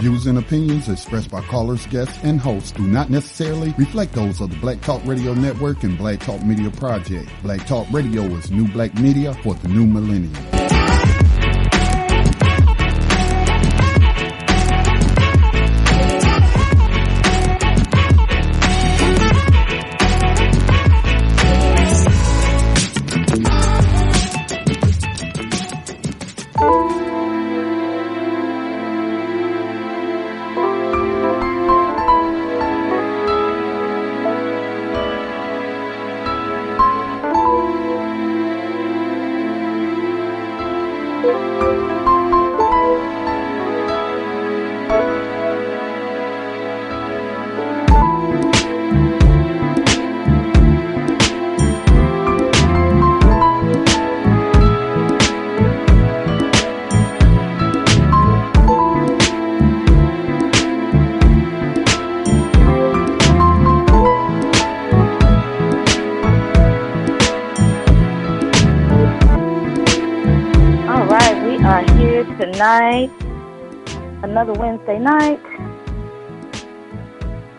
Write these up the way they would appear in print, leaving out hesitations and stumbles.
views and opinions expressed by callers, guests, and hosts do not necessarily reflect those of the Black Talk Radio Network and Black Talk Media Project. Black Talk Radio is new black media for the new millennium. Another Wednesday night,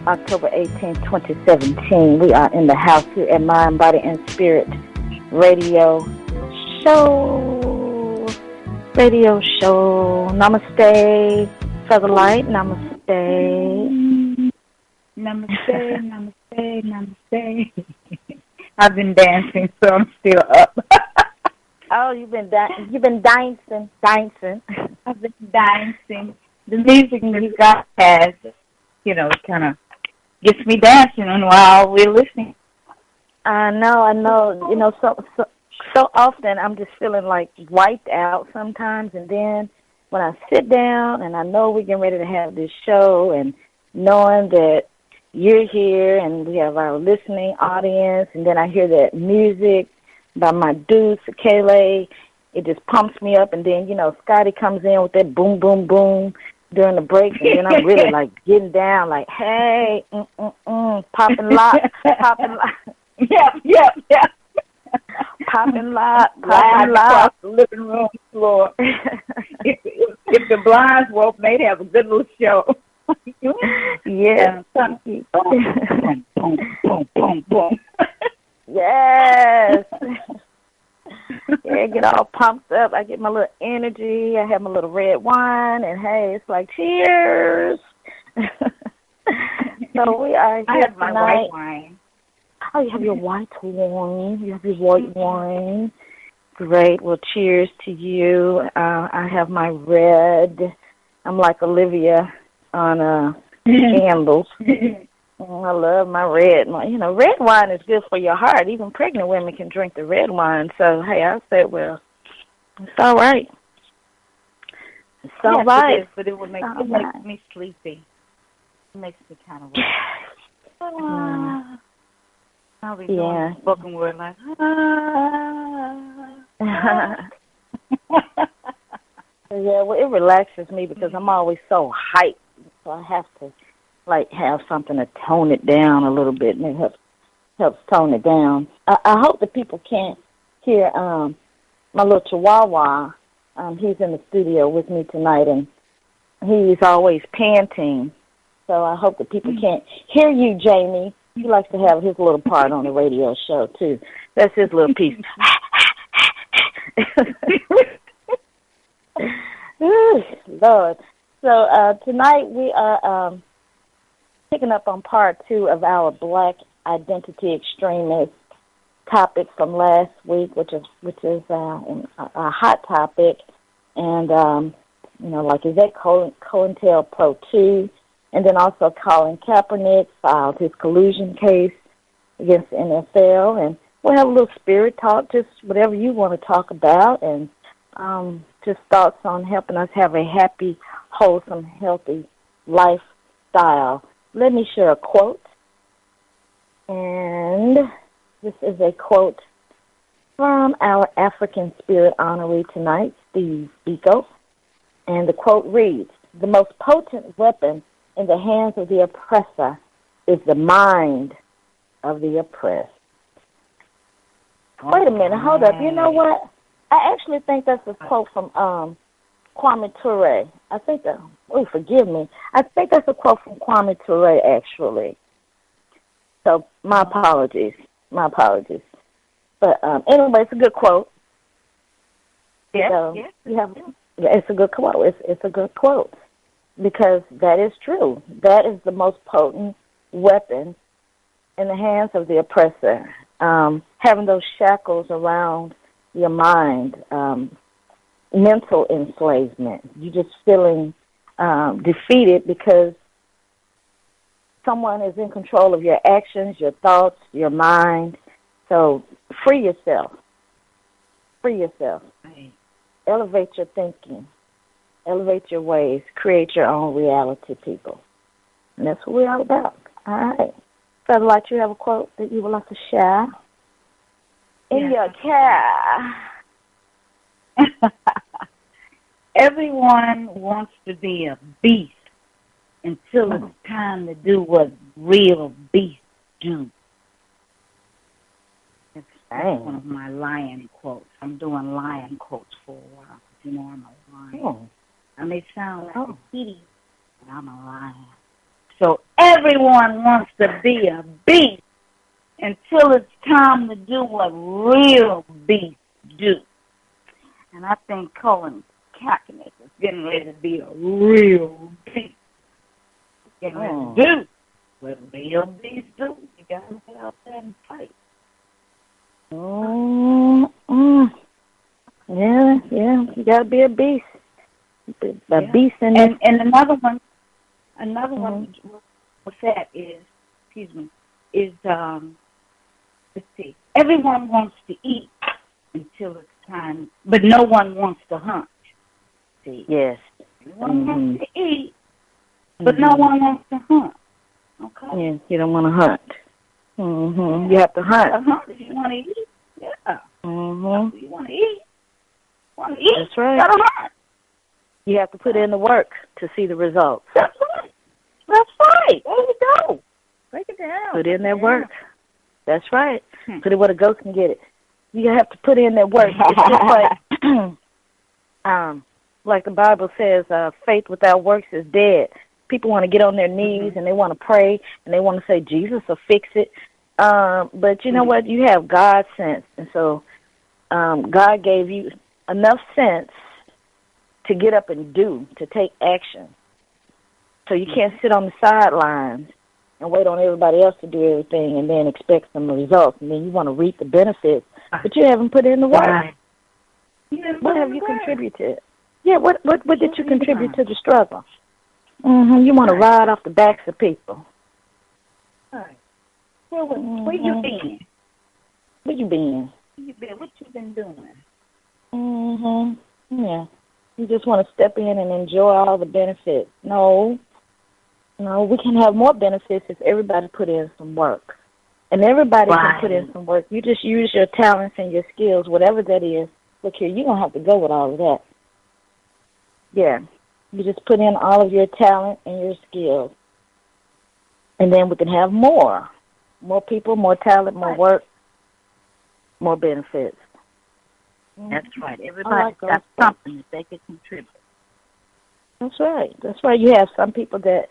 October 18th, 2017. We are in the house here at Mind, Body, and Spirit Radio Show. Namaste, Featherlight. Namaste. Namaste. I've been dancing, so I'm still up. Oh, you've been dancing. I've been dancing. The music that God has, it kind of gets me dancing while we're listening. I know. So often I'm just feeling like wiped out sometimes, and then when I sit down and I know we're getting ready to have this show, and knowing that you're here and we have our listening audience, and then I hear that music by my dude, Sekele, it just pumps me up, and then, Scotty comes in with that boom, boom, boom during the breaks, and then I'm really, like, getting down, like, hey, popping lock. Yep. Popping lock. Across the living room floor. if the blinds were open, they'd have a good little show. Yeah. Boom. Yes. Yeah, get all pumped up. I get my little energy. I have my little red wine, and hey, it's like cheers. So we are here I have my tonight. white wine. Oh, you have your white wine. You have your white wine. Great. Well, cheers to you. I have my red. I'm like Olivia on Candles. I love my red wine. Red wine is good for your heart. Even pregnant women can drink the red wine. So, hey, I said, well, it's all right. It's all right. But it makes me sleepy. It makes me kind of I'll be doing spoken word like, Yeah, well, it relaxes me because I'm always so hyped. So I have to have something to tone it down a little bit, and it helps tone it down. I hope that people can't hear my little chihuahua. He's in the studio with me tonight, and he's always panting. So I hope that people can't hear you, Jamie. He likes to have his little part on the radio show, too. That's his little piece. Ooh, Lord. So tonight we are picking up on part 2 of our Black Identity Extremist topic from last week, which is a hot topic, and is that COINTELPRO 2, and then also Colin Kapernick filed his collusion case against the NFL, and we'll have a little spirit talk, just whatever you want to talk about, and just thoughts on helping us have a happy, wholesome, healthy lifestyle. Let me share a quote, and this is a quote from our African spirit honoree tonight, Steve Biko, and the quote reads, "The most potent weapon in the hands of the oppressor is the mind of the oppressed." Wait a minute, hold up. You know what? I actually think that's a quote from Kwame Ture. I think that, Oh, forgive me. I think that's a quote from Kwame Ture, actually. So my apologies. My apologies. But anyway, it's a good quote. Yes, So yes. It's a good quote. It's a good quote because that is true. That is the most potent weapon in the hands of the oppressor. Having those shackles around your mind, mental enslavement. You're just feeling defeated because someone is in control of your actions, your thoughts, your mind. So free yourself. Free yourself. Right. Elevate your thinking. Elevate your ways. Create your own reality, people. And that's what we're all about. All right. Feather Light, you have a quote that you would like to share? In your car. Everyone wants to be a beast until it's time to do what real beasts do. That's one of my lion quotes. I'm doing lion quotes for a while. You know, I'm a lion. Oh. I may sound like a kitty, but I'm a lion. So everyone wants to be a beast until it's time to do what real beasts do. And I think Kapernick is getting ready to be a real beast. Getting ready to do what real beasts do. You got to get out there and fight. Yeah, you got to be a beast. Beast in and another one with that is, let's see, everyone wants to eat until it's time, but no one wants to hunt. See? Yes. Everyone wants to eat, but no one wants to hunt. Okay? Yeah, you don't want to hunt. You have to hunt. If you want to eat. Yeah. You want to eat. That's right. You got to hunt. You have to put in the work to see the results. That's right. That's right. There you go. Break it down. Put in that work. That's right. Put it where the ghost can get it. You have to put in that work. It's just like the Bible says, faith without works is dead. People want to get on their knees and they want to pray and they want to say, Jesus will fix it. But you know what? You have God's sense. And so God gave you enough sense to get up and do, to take action. So you can't sit on the sidelines and wait on everybody else to do everything and then expect some results. And then you want to reap the benefits, but you haven't put in the work. Right. What have you contributed? Yeah, what did you contribute to the struggle? You want to ride off the backs of people. Right. Well, where you been? Where you been? What you been doing? Yeah. You just want to step in and enjoy all the benefits. No, we can have more benefits if everybody put in some work. And everybody can put in some work. You just use your talents and your skills, whatever that is. Look here, you don't have to go with all of that. Yeah. You just put in all of your talent and your skills. And then we can have more. More people, more talent, more work, more benefits. That's right. Everybody's got something that they can contribute. That's right. That's right. You have some people that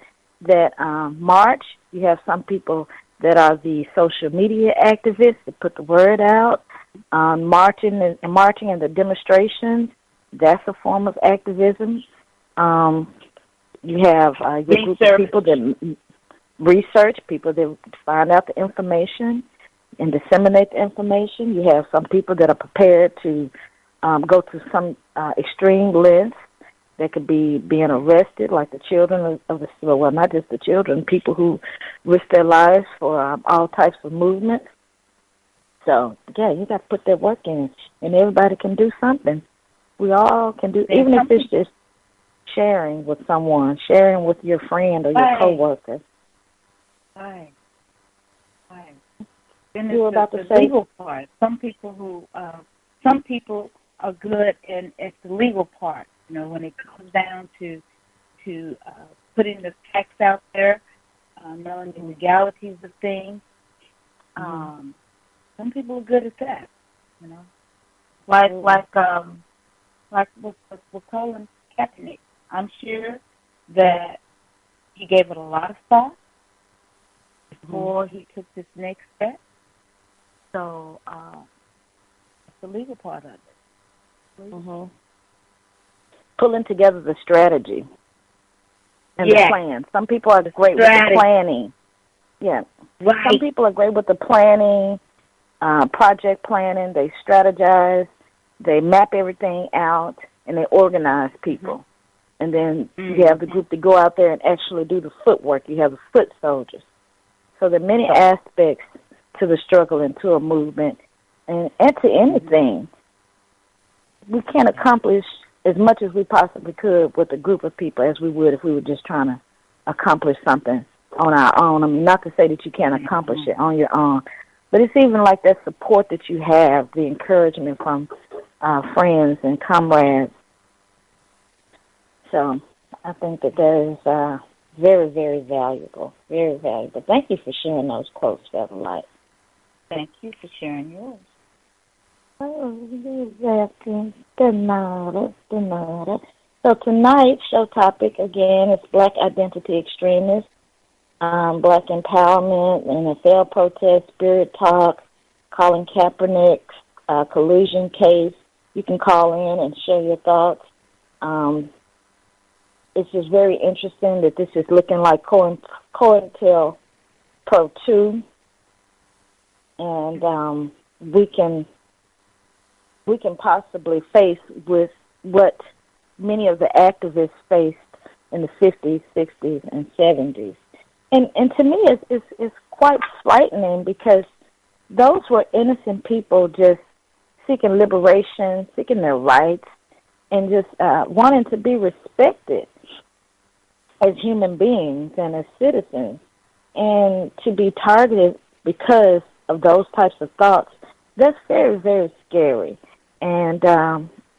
march. You have some people that are the social media activists that put the word out, marching and the demonstrations. That's a form of activism. You have your group of people that research, people that find out the information and disseminate the information. You have some people that are prepared to go to some extreme lengths. That could be being arrested, like the children of the, well, not just the children, people who risk their lives for all types of movements. So, yeah, you got to put that work in, and everybody can do something. We all can do, even if it's just sharing with someone, sharing with your friend or your coworker. Right. Then you were about to say legal part. Some people are good at the legal part. You know, when it comes down to putting the text out there, knowing the legalities of things. Some people are good at that. You know, like we're calling Kapernick. I'm sure that he gave it a lot of thought before he took this next step. So it's the legal part of it. Pulling together the strategy and the plan. Some people are great with the planning. Yeah. Right. Some people are great with the planning, project planning. They strategize. They map everything out, and they organize people. And then you have the group that go out there and actually do the footwork. You have the foot soldiers. So there are many aspects to the struggle and to a movement and to anything. We can't accomplish as much as we possibly could with a group of people as we would if we were just trying to accomplish something on our own. I mean, not to say that you can't accomplish it on your own, but it's even like that support that you have, the encouragement from friends and comrades. So I think that is very, very valuable, very valuable. Thank you for sharing those quotes, Featherlight. Thank you for sharing yours. Oh, you're welcome. De nada. So tonight's show topic, again, is Black Identity Extremists, Black Empowerment, NFL protest, Spirit Talk, Colin Kaepernick's collusion case. You can call in and share your thoughts. It's just very interesting that this is looking like COINTELPRO 2, and we can possibly face with what many of the activists faced in the 50s, 60s, and 70s. And to me, it's quite frightening because those were innocent people just seeking liberation, seeking their rights, and just wanting to be respected as human beings and as citizens. And to be targeted because of those types of thoughts, that's very, very scary. And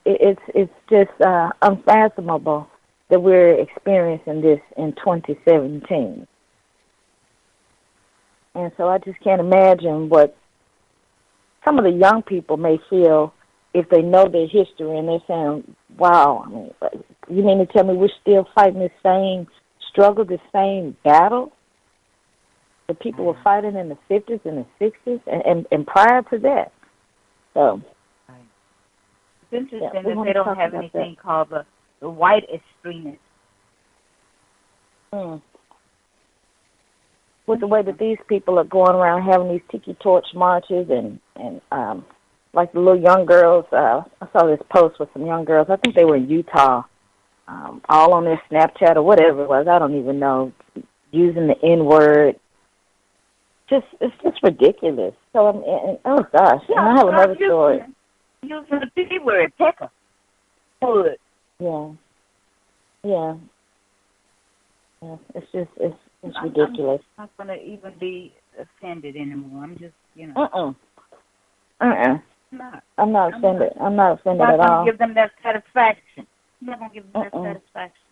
it's just unfathomable that we're experiencing this in 2017. And so I just can't imagine what some of the young people may feel if they know their history and they're saying, wow, I mean, you mean to tell me we're still fighting the same struggle, the same battle that people were fighting in the 50s and the 60s and prior to that? So it's interesting that they don't have anything called the white extremists. With the way that these people are going around having these tiki torch marches and like the little young girls, I saw this post with some young girls, I think they were in Utah, all on their Snapchat or whatever it was, I don't even know, using the N-word. It's just ridiculous. So, oh gosh, and I have another story. Using the P-word, pecker. Hood. Yeah, it's ridiculous. I'm not going to even be offended anymore. I'm just, I'm not offended. I'm not offended at all. I'm not going to give them that satisfaction. I'm not going to give them that satisfaction.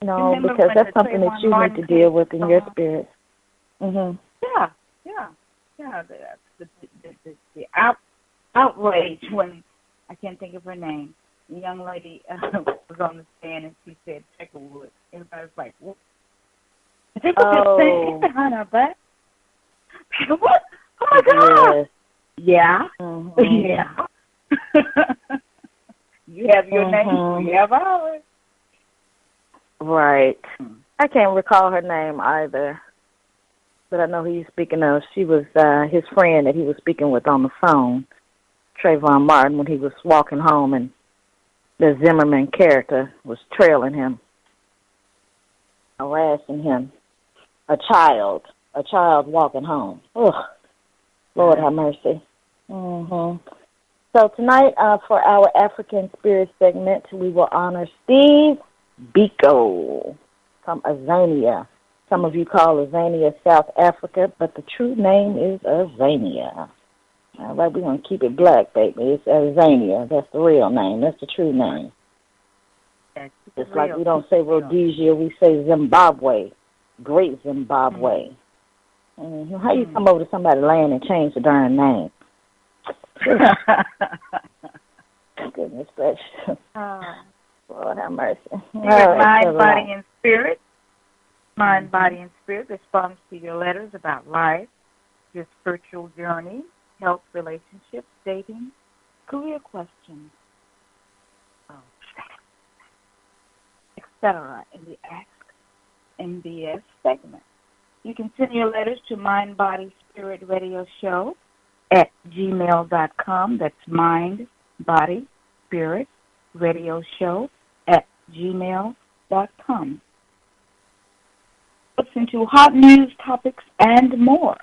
No, because that's something that you need to deal with in your spirit. Yeah. The outrage when, I can't think of her name, the young lady was on the stand and she said Checkerwood. Everybody was like, what? People just saying behind her back. What? Oh my God! Yes. Yeah. Yeah. You have your name. You have ours. Right. I can't recall her name either, but I know who you're speaking of. She was his friend that he was speaking with on the phone, Trayvon Martin, when he was walking home, and the Zimmerman character was trailing him, harassing him. A child walking home. Ugh, Lord have mercy. So tonight, for our African Spirit segment, we will honor Steve Biko from Azania. Some of you call Azania South Africa, but the true name is Azania. All right, we're going to keep it black, baby. It's Azania. That's the real name. That's the true name. Just like we don't say Rhodesia, we say Zimbabwe. Great Zimbabwe. How you come over to somebody's land and change the darn name? Goodness gracious. Lord have mercy. Mind, body, and spirit. Mind, body, and spirit responds to your letters about life, your spiritual journey, health, relationships, dating, career questions, etc. in the Ask MBS segment. You can send your letters to Mind, Body, Spirit Radio Show at gmail.com. That's Mind, Body, Spirit Radio Show at gmail.com. Listen to hot news, topics, and more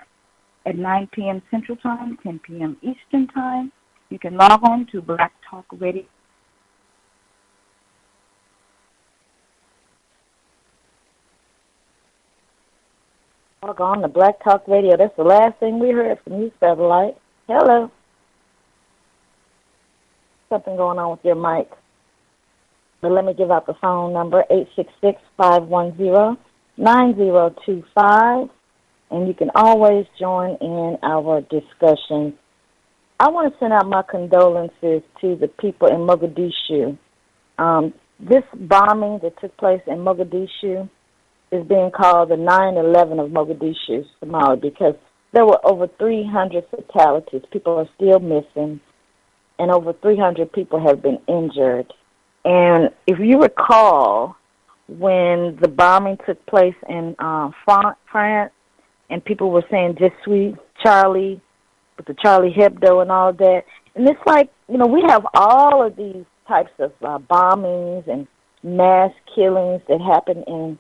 at 9 p.m. Central Time, 10 p.m. Eastern Time. You can log on to Black Talk Radio. Log on to Black Talk Radio. That's the last thing we heard from you, Satellite. Hello. Something going on with your mic. But let me give out the phone number, 866-510-9025. And you can always join in our discussion. I want to send out my condolences to the people in Mogadishu. This bombing that took place in Mogadishu is being called the 9/11 of Mogadishu, Somalia, because there were over 300 fatalities. People are still missing, and over 300 people have been injured. And if you recall, when the bombing took place in France, and people were saying, "Je suis Charlie," with the Charlie Hebdo and all of that, and it's like, we have all of these types of bombings and mass killings that happen in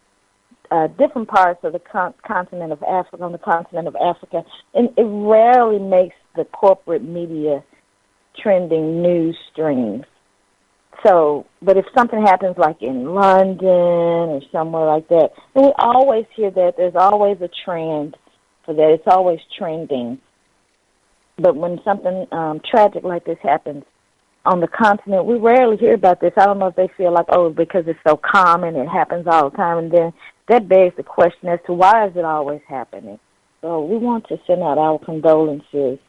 different parts of the continent of Africa, on the continent of Africa, and it rarely makes the corporate media trending news streams. So, but if something happens like in London or somewhere like that, and we always hear that there's always a trend for that. It's always trending. But when something tragic like this happens on the continent, we rarely hear about this. I don't know if they feel like, because it's so common, it happens all the time, and then that begs the question as to why is it always happening. So we want to send out our condolences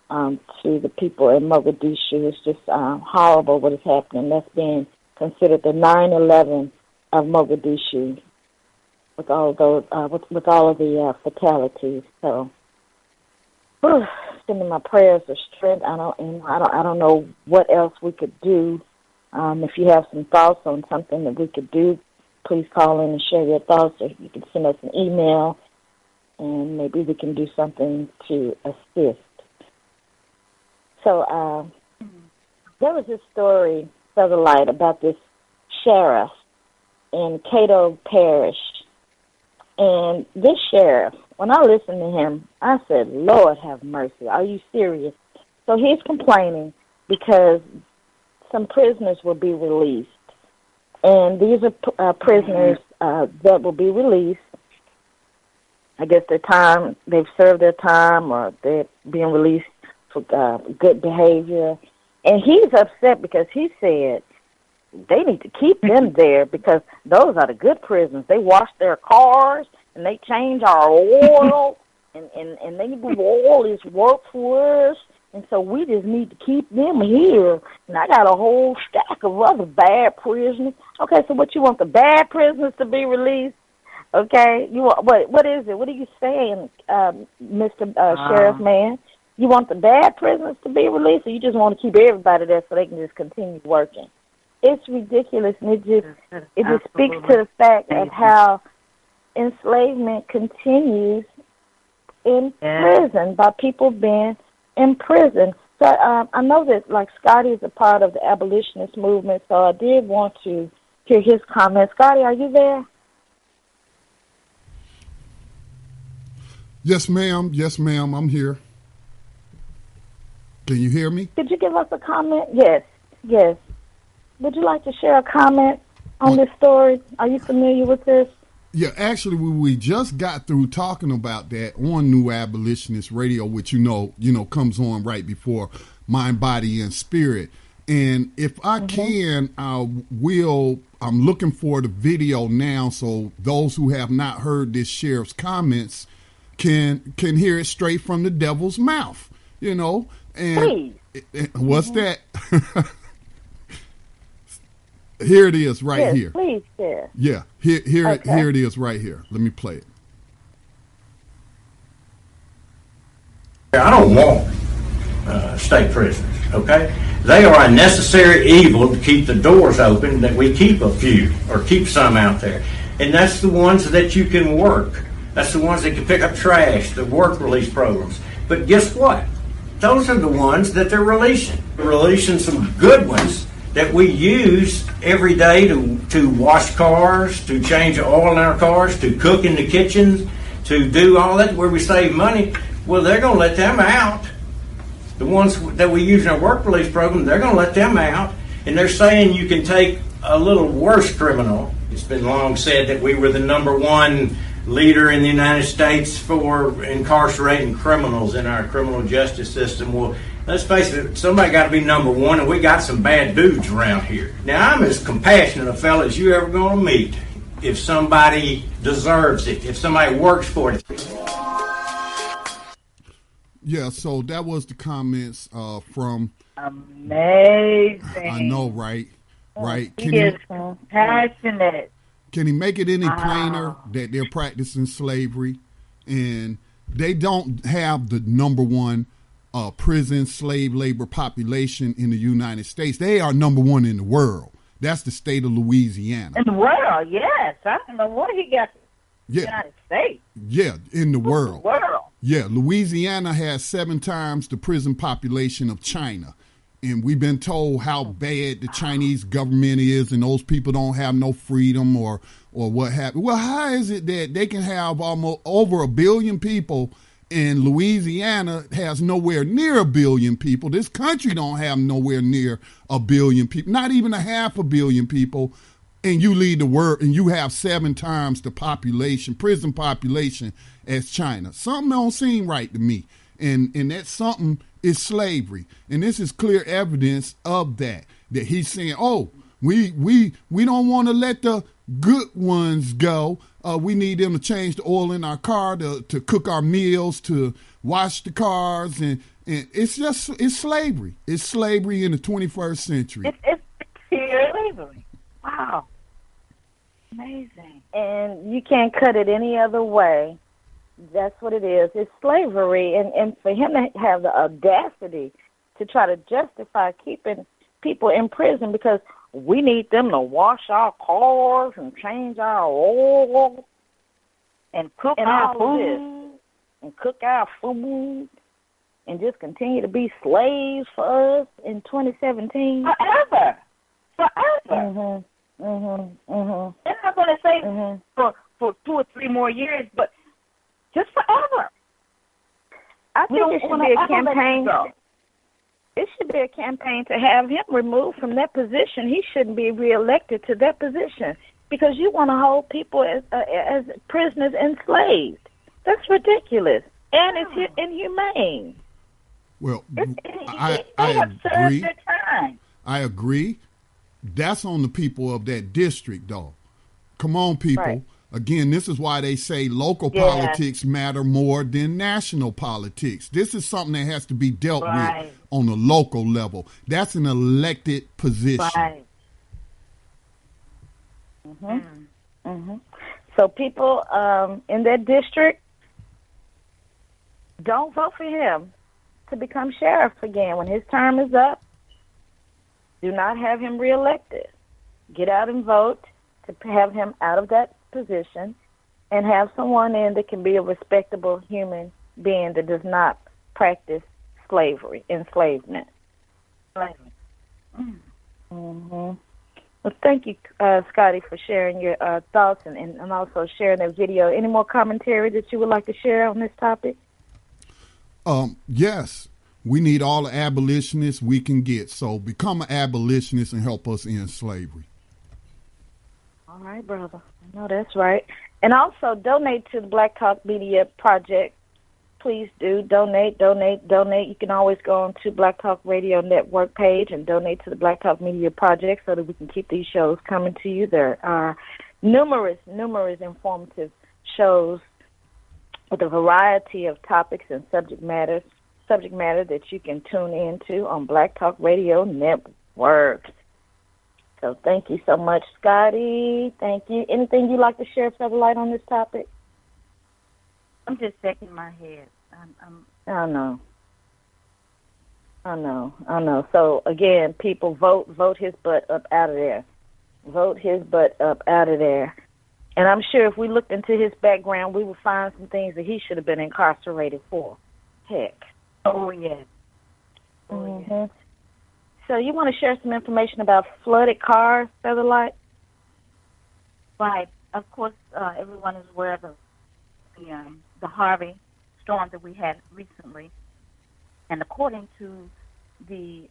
to the people in Mogadishu. It's just horrible what is happening. That's being considered the 9/11 of Mogadishu, with all those with all of the fatalities. So, sending my prayers of strength. I don't know what else we could do. If you have some thoughts on something that we could do, please call in and share your thoughts, or you can send us an email, and maybe we can do something to assist. So there was this story, Further Light, about this sheriff in Cato Parish. And this sheriff, when I listened to him, I said, Lord have mercy, are you serious? So he's complaining because some prisoners will be released. And these are prisoners that will be released. I guess they've served their time, or they're being released for good behavior. And he's upset because he said they need to keep them there because those are the good prisoners. They wash their cars, and they change our oil, and they do all this work for us. And so we just need to keep them here. And I got a whole stack of other bad prisoners. Okay, so what, you want the bad prisoners to be released? Okay, you want, what is it? What are you saying, Mr. Sheriff Man? You want the bad prisoners to be released, or you just want to keep everybody there so they can just continue working? It's ridiculous, and it just speaks to the fact of how enslavement continues in prison by people being in prison. So I know that, like, Scotty is a part of the abolitionist movement, so I did want to hear his comments. Scotty, are you there? Yes, ma'am. Yes, ma'am. I'm here. Can you hear me? Could you give us a comment? Yes. Would you like to share a comment on this story? Are you familiar with this? Yeah, actually, we just got through talking about that on New Abolitionist Radio, which you know comes on right before Mind, Body, and Spirit. And if I can, I'm looking for the video now, so those who have not heard this sheriff's comments can hear it straight from the devil's mouth. And please. What's that? Here it is right here. Please share. Yeah, here it is right here. Let me play it. I don't want state prisoners, okay? They are a necessary evil to keep the doors open, that we keep a few or keep some out there. And that's the ones that you can work. That's the ones that can pick up trash, the work release programs. But guess what? Those are the ones that they're releasing. They're releasing some good ones that we use every day to wash cars, to change oil in our cars, to cook in the kitchens, to do all that where we save money. Well, they're going to let them out. The ones that we use in our work release program, they're going to let them out. And they're saying you can take a little worse criminal. It's been long said that we were the #1 leader in the United States for incarcerating criminals in our criminal justice system. Well, let's face it, somebody got to be #1, and we got some bad dudes around here. Now, I'm as compassionate a fella as you ever going to meet if somebody deserves it, if somebody works for it. Yeah, so that was the comments from... Amazing. I know, right? Right. He is passionate. Can he make it any plainer that they're practicing slavery and they don't have the #1 prison slave labor population in the United States? They are #1 in the world. That's the state of Louisiana. In the world, yes. I don't know what he got. Yeah. United States. Yeah, in the world. World. Yeah, Louisiana has 7 times the prison population of China. And we've been told how bad the Chinese government is and those people don't have no freedom or what have you. Well, how is it that they can have almost over 1 billion people and Louisiana has nowhere near 1 billion people? This country don't have nowhere near 1 billion people, not even 500 million people. And you lead the world, and you have 7 times the population, prison population, as China. Something don't seem right to me, and that something is slavery, and this is clear evidence of that. That he's saying, "Oh, we don't want to let the good ones go. We need them to change the oil in our car, to cook our meals, to wash the cars, and it's slavery. It's slavery in the 21st century. It's pure slavery. Wow. Amazing. And you can't cut it any other way. That's what it is. It's slavery. And for him to have the audacity to try to justify keeping people in prison because we need them to wash our cars and change our oil and cook our food and cook our food and just continue to be slaves for us in 2017. Forever. Mhm. Mhm. Mhm. They're not going to say for 2 or 3 more years, but just forever. I think it should be a campaign. It should be a campaign to have him removed from that position. He shouldn't be reelected to that position because you want to hold people as prisoners enslaved. That's ridiculous, and it's inhumane. Well, I agree. I agree. That's on the people of that district, though. Come on, people. Right. Again, this is why they say local politics matter more than national politics. This is something that has to be dealt with on a local level. That's an elected position. Right. Mhm. Mhm. So people in that district, don't vote for him to become sheriff again when his term is up. Do not have him reelected. Get out and vote to have him out of that position and have someone in that can be a respectable human being that does not practice slavery, enslavement. Slavery. Mm-hmm. Well, thank you, Scotty, for sharing your thoughts and also sharing that video. Any more commentary that you would like to share on this topic? Yes. We need all the abolitionists we can get. So become an abolitionist and help us end slavery. All right, brother. I know that's right. And also donate to the Black Talk Media Project. Please do donate. You can always go on to Black Talk Radio Network page and donate to the Black Talk Media Project so that we can keep these shows coming to you. There are numerous informative shows with a variety of topics and subject matter that you can tune into on Black Talk Radio Network. So thank you so much, Scotty. Thank you. Anything you'd like to share, shed light on this topic? I'm just shaking my head. I know. So again, people vote his butt up out of there. Vote his butt up out of there. And I'm sure if we looked into his background, we would find some things that he should have been incarcerated for. Heck. Oh, yes. Yes. So you want to share some information about flooded cars, Featherlight? Right. Of course, everyone is aware of the Harvey storm that we had recently. And according to the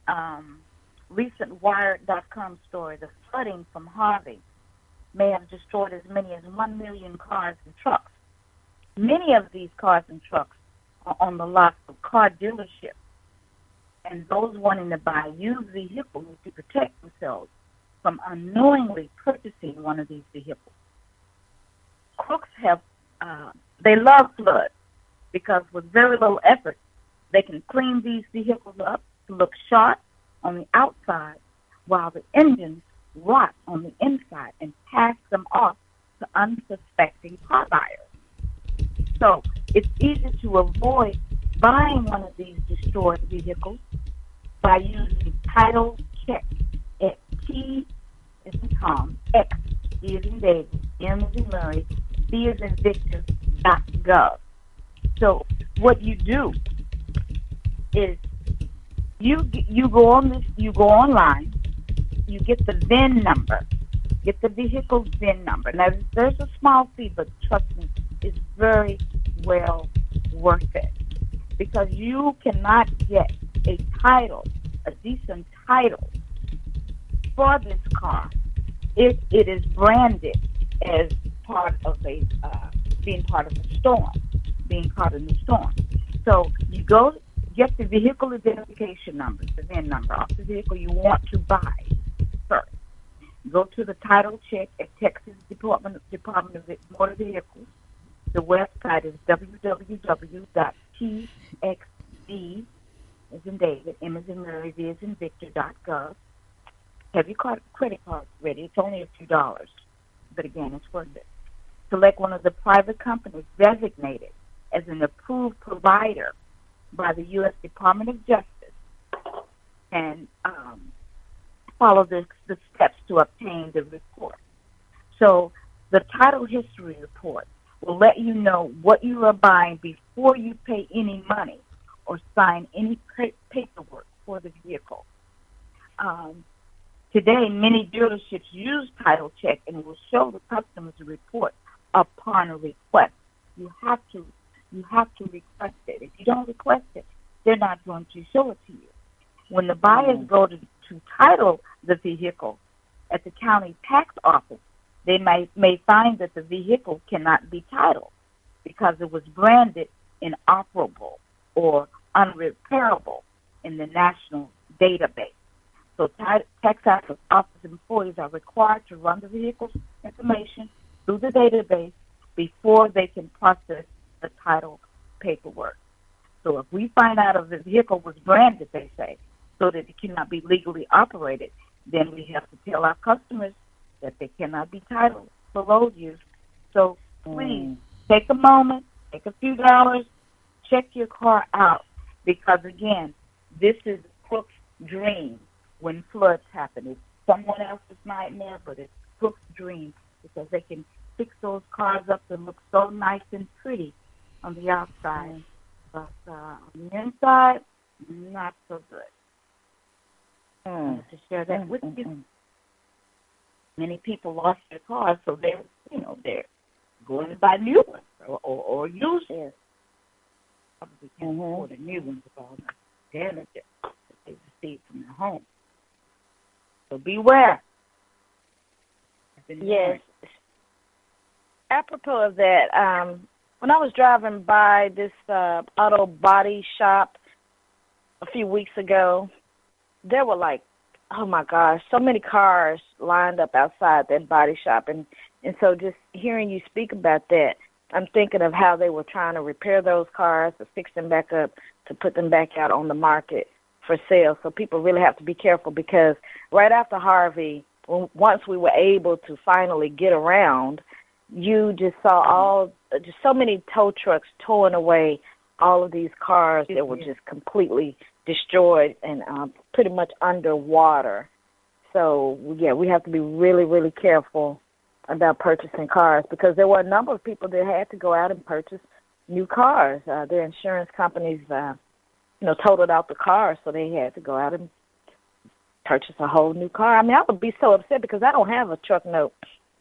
recent Wired.com story, the flooding from Harvey may have destroyed as many as 1 million cars and trucks. Many of these cars and trucks are on the lots of car dealerships, and those wanting to buy used vehicles to protect themselves from unknowingly purchasing one of these vehicles. Crooks they love floods because with very little effort, they can clean these vehicles up to look sharp on the outside while the engines rot on the inside and pass them off to unsuspecting car buyers. So it's easy to avoid buying one of these destroyed vehicles by using title check at T as in Tom, X E as in David, M as in Murray, B as in Victor.gov. So what you do is you go online, you get the VIN number, get the vehicle's VIN number. Now there's a small fee, but trust me, it's very well worth it because you cannot get a decent title for this car if it is branded as part of being part of the storm, being caught in the storm. So you go get the vehicle identification number, the VIN number, off the vehicle you want to buy first. Go to the title check at Texas Department of Motor Vehicles. The website is www.txv, as in David, M as in Mary, V as in Victor.gov. Have your credit cards ready. It's only a few dollars, but again, it's worth it. Select one of the private companies designated as an approved provider by the U.S. Department of Justice and follow the steps to obtain the report. So the title history report will let you know what you are buying before you pay any money or sign any paperwork for the vehicle. Today, many dealerships use title check and will show the customers a report upon a request. You have to request it. If you don't request it, they're not going to show it to you. When the buyers go to title the vehicle at the county tax office, they may find that the vehicle cannot be titled because it was branded inoperable or unrepairable in the national database. So tax office employees are required to run the vehicle's information through the database before they can process the title paperwork. So if we find out if the vehicle was branded, they say, so that it cannot be legally operated, then we have to tell our customers that they cannot be titled for road use. So please take a moment, take a few dollars, check your car out, because again, this is a crook's dream when floods happen. It's someone else's nightmare, but it's crook's dream because they can fix those cars up and look so nice and pretty on the outside, but on the inside, not so good. To share that with you. Many people lost their cars, so they're going to buy new ones or used ones. Probably can't afford a new one with all the damage that they received from their home. So beware. Yes. Apropos of that, when I was driving by this auto body shop a few weeks ago, there were like, oh my gosh, so many cars lined up outside that body shop. And so just hearing you speak about that, I'm thinking of how they were trying to repair those cars, to fix them back up, to put them back out on the market for sale. So people really have to be careful because right after Harvey, once we were able to finally get around, you just saw just so many tow trucks towing away all of these cars that were just completely destroyed and pretty much underwater. So, yeah, we have to be really, really careful about purchasing cars because there were a number of people that had to go out and purchase new cars. Their insurance companies, totaled out the cars, so they had to go out and purchase a whole new car. I mean, I would be so upset because I don't have a truck note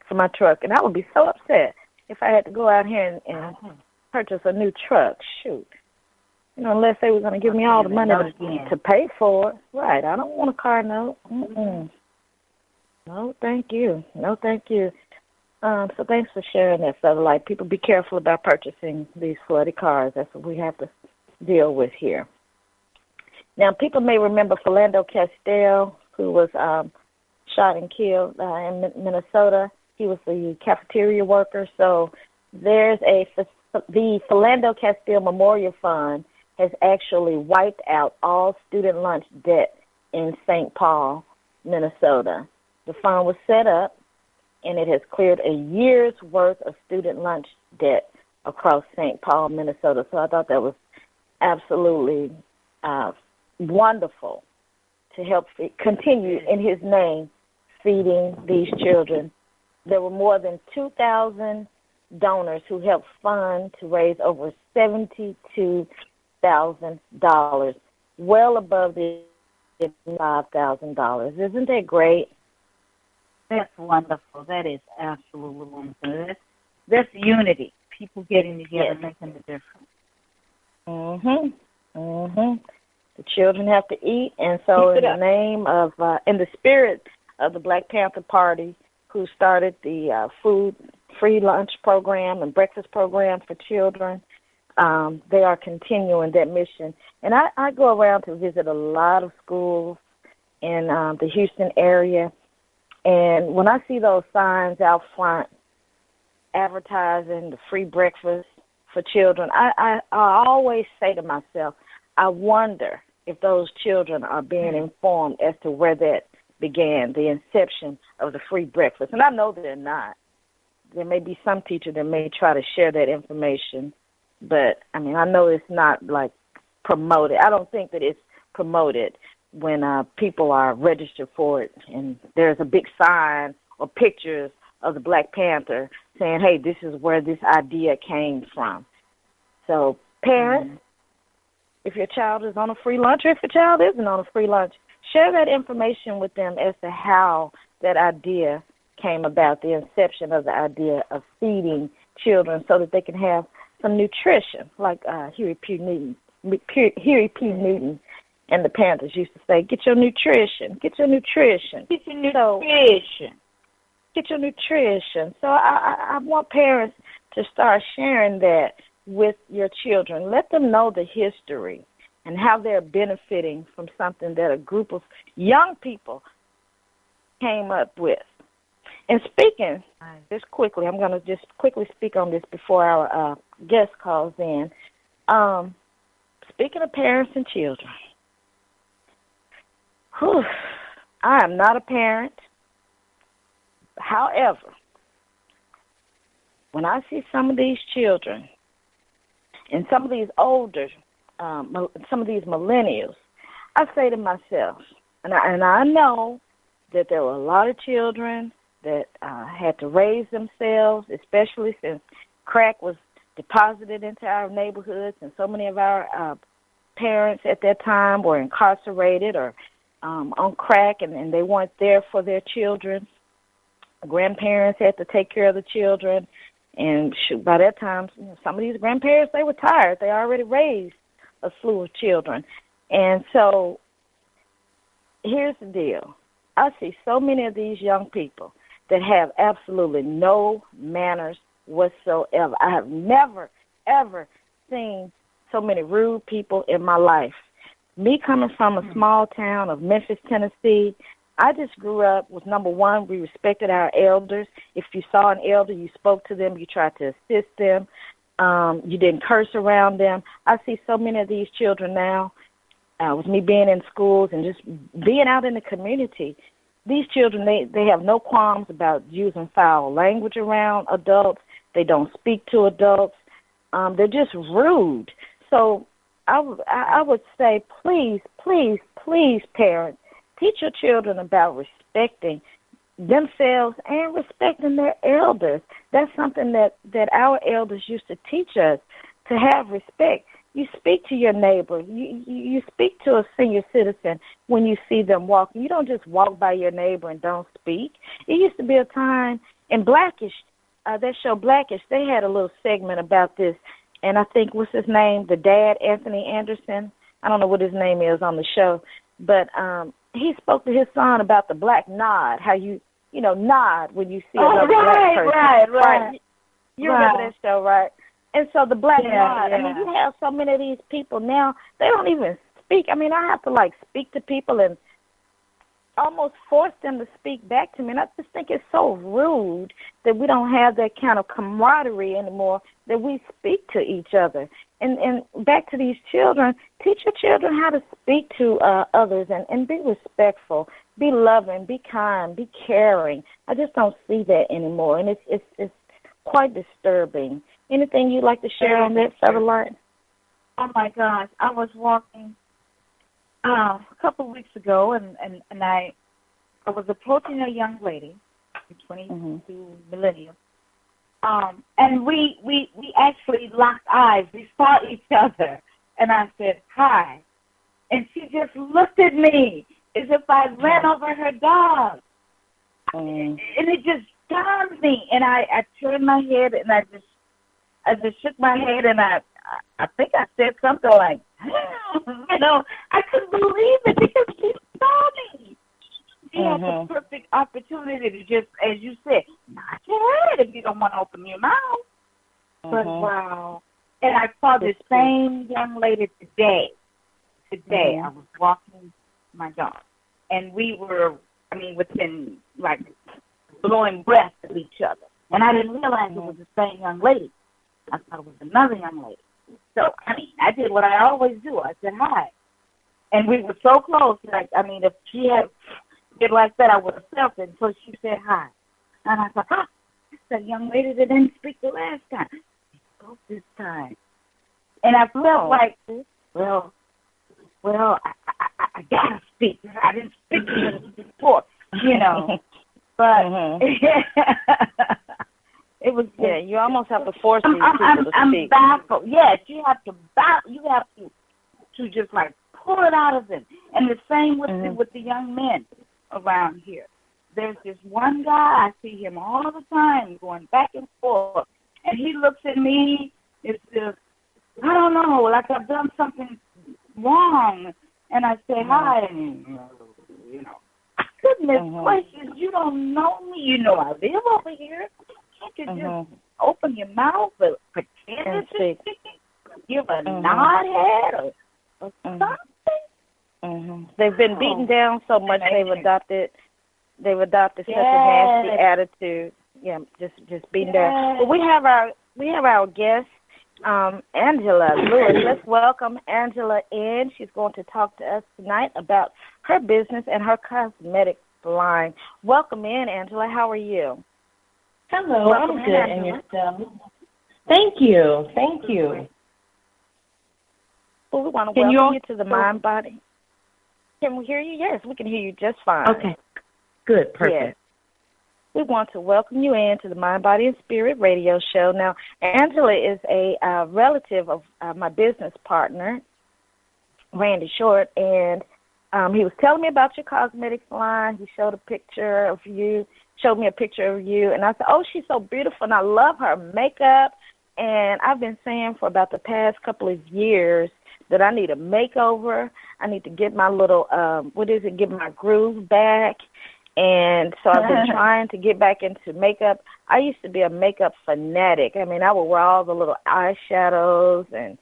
for my truck, and I would be so upset if I had to go out here and purchase a new truck. Shoot. Unless they were going to give me all the money to pay for it. Right. I don't want a car note. Mm-mm. No, thank you. No, thank you. So thanks for sharing that, Satellite. People, be careful about purchasing these flooded cars. That's what we have to deal with here. Now, people may remember Philando Castile, who was shot and killed in Minnesota. He was the cafeteria worker. So there's the Philando Castile Memorial Fund has actually wiped out all student lunch debt in St. Paul, Minnesota. The fund was set up, and it has cleared a year's worth of student lunch debt across St. Paul, Minnesota. So I thought that was absolutely wonderful to help continue in his name feeding these children. There were more than 2,000 donors who helped fund to raise over $72,000, well above the $5,000. Isn't that great? That's wonderful. That is absolutely wonderful. That's unity. People getting together, making the difference. The children have to eat, and so in the name of, in the spirit of the Black Panther Party, who started the food free lunch program and breakfast program for children, they are continuing that mission. And I go around to visit a lot of schools in the Houston area, and when I see those signs out front advertising the free breakfast for children, I always say to myself, I wonder if those children are being informed as to where that began, the inception of the free breakfast. And I know they're not. There may be some teacher that may try to share that information, but, I mean, I know it's not, like, promoted. I don't think that it's promoted when people are registered for it and there's a big sign or pictures of the Black Panther saying, hey, this is where this idea came from. So, parents, if your child is on a free lunch or if your child isn't on a free lunch, share that information with them as to how that idea came about, the inception of the idea of feeding children so that they can have some nutrition, like Huey P. Newton and the Panthers used to say, get your nutrition, get your nutrition. Get your nutrition. Get your nutrition. So I want parents to start sharing that with your children. Let them know the history and how they're benefiting from something that a group of young people came up with. And speaking, just quickly, I'm going to just quickly speak on this before our guest calls in. Speaking of parents and children, I am not a parent. However, when I see some of these children and some of these older, some of these millennials, I say to myself, and I know that there were a lot of children that had to raise themselves, especially since crack was deposited into our neighborhoods, and so many of our parents at that time were incarcerated or on crack, and they weren't there for their children. Grandparents had to take care of the children, and by that time, some of these grandparents, they were tired. They already raised a slew of children. And so here's the deal. I see so many of these young people that have absolutely no manners whatsoever. I have never, ever seen so many rude people in my life. Me coming from a small town of Memphis, Tennessee, I just grew up with, number one, we respected our elders. If you saw an elder, you spoke to them, you tried to assist them. You didn't curse around them. I see so many of these children now, with me being in schools and just being out in the community, these children, they have no qualms about using foul language around adults. They don't speak to adults. They're just rude. So I would say, please, please, please, parents, teach your children about respecting themselves and respecting their elders. That's something that our elders used to teach us, to have respect. You speak to your neighbor. You speak to a senior citizen when you see them walking. You don't just walk by your neighbor and don't speak. It used to be a time in Blackish, that show Blackish, they had a little segment about this, and I think, what's his name, the dad, Anthony Anderson, I don't know what his name is on the show, but he spoke to his son about the black nod, how you nod when you see another black person. Right. You remember that show, right? And so the black nod, I mean, you have so many of these people now, they don't even speak. I mean, I have to, speak to people and almost force them to speak back to me. And I just think it's so rude that we don't have that kind of camaraderie anymore, that we speak to each other. And back to these children, teach your children how to speak to others and be respectful, be loving, be kind, be caring. I just don't see that anymore, and it's quite disturbing. Anything you'd like to share on that, Featherlight? Oh, my gosh. I was walking a couple of weeks ago, and I was approaching a young lady, 22 millennial, and we actually locked eyes. We saw each other, and I said, hi. And she just looked at me as if I ran over her dog. And it just stunned me, and I turned my head, and I just shook my head, and I think I said something like, I couldn't believe it because she saw me. She had the perfect opportunity to just, as you said, nod your head if you don't want to open your mouth. But wow. And I saw this same young lady today. I was walking my dog, and we were, within, blowing breath of each other. And I didn't realize it was the same young lady. I thought it was another young lady. So, I did what I always do. I said hi. And we were so close. If she had did like that, I would have felt it until she said hi. And I thought, that's that young lady that didn't speak the last time. She spoke this time. And I felt like, well, I got to speak. I didn't speak to her before, But it was you almost have to force these people to speak. I'm baffled. Yes, you have to just pull it out of them. And the same with the young men around here. There's this one guy, I see him all the time going back and forth, and he looks at me as if, I don't know, like I've done something wrong, and I say hi, and goodness gracious, you don't know me, I live over here. Can't you just open your mouth and pretend to speak? Give a nod head or something? They've been beaten down so much they've adopted such a nasty attitude. Yeah, just beaten down. But we have our guest, Angela Lewis. Let's welcome Angela in. She's going to talk to us tonight about her business and her cosmetics line. Welcome in, Angela. How are you? Hello, I'm good, and yourself? Thank you. Well, we want to welcome you to the Mind Body. Can we hear you? Yes, we can hear you just fine. Okay, good, perfect. Yes. We want to welcome you into the Mind, Body, and Spirit radio show. Now, Angela is a relative of my business partner, Randy Short, and he was telling me about your cosmetics line. He showed me a picture of you, and I said, oh, she's so beautiful, and I love her makeup. And I've been saying for about the past couple of years that I need a makeover. I need to get my little, get my groove back. And so I've been trying to get back into makeup. I used to be a makeup fanatic. I would wear all the little eyeshadows and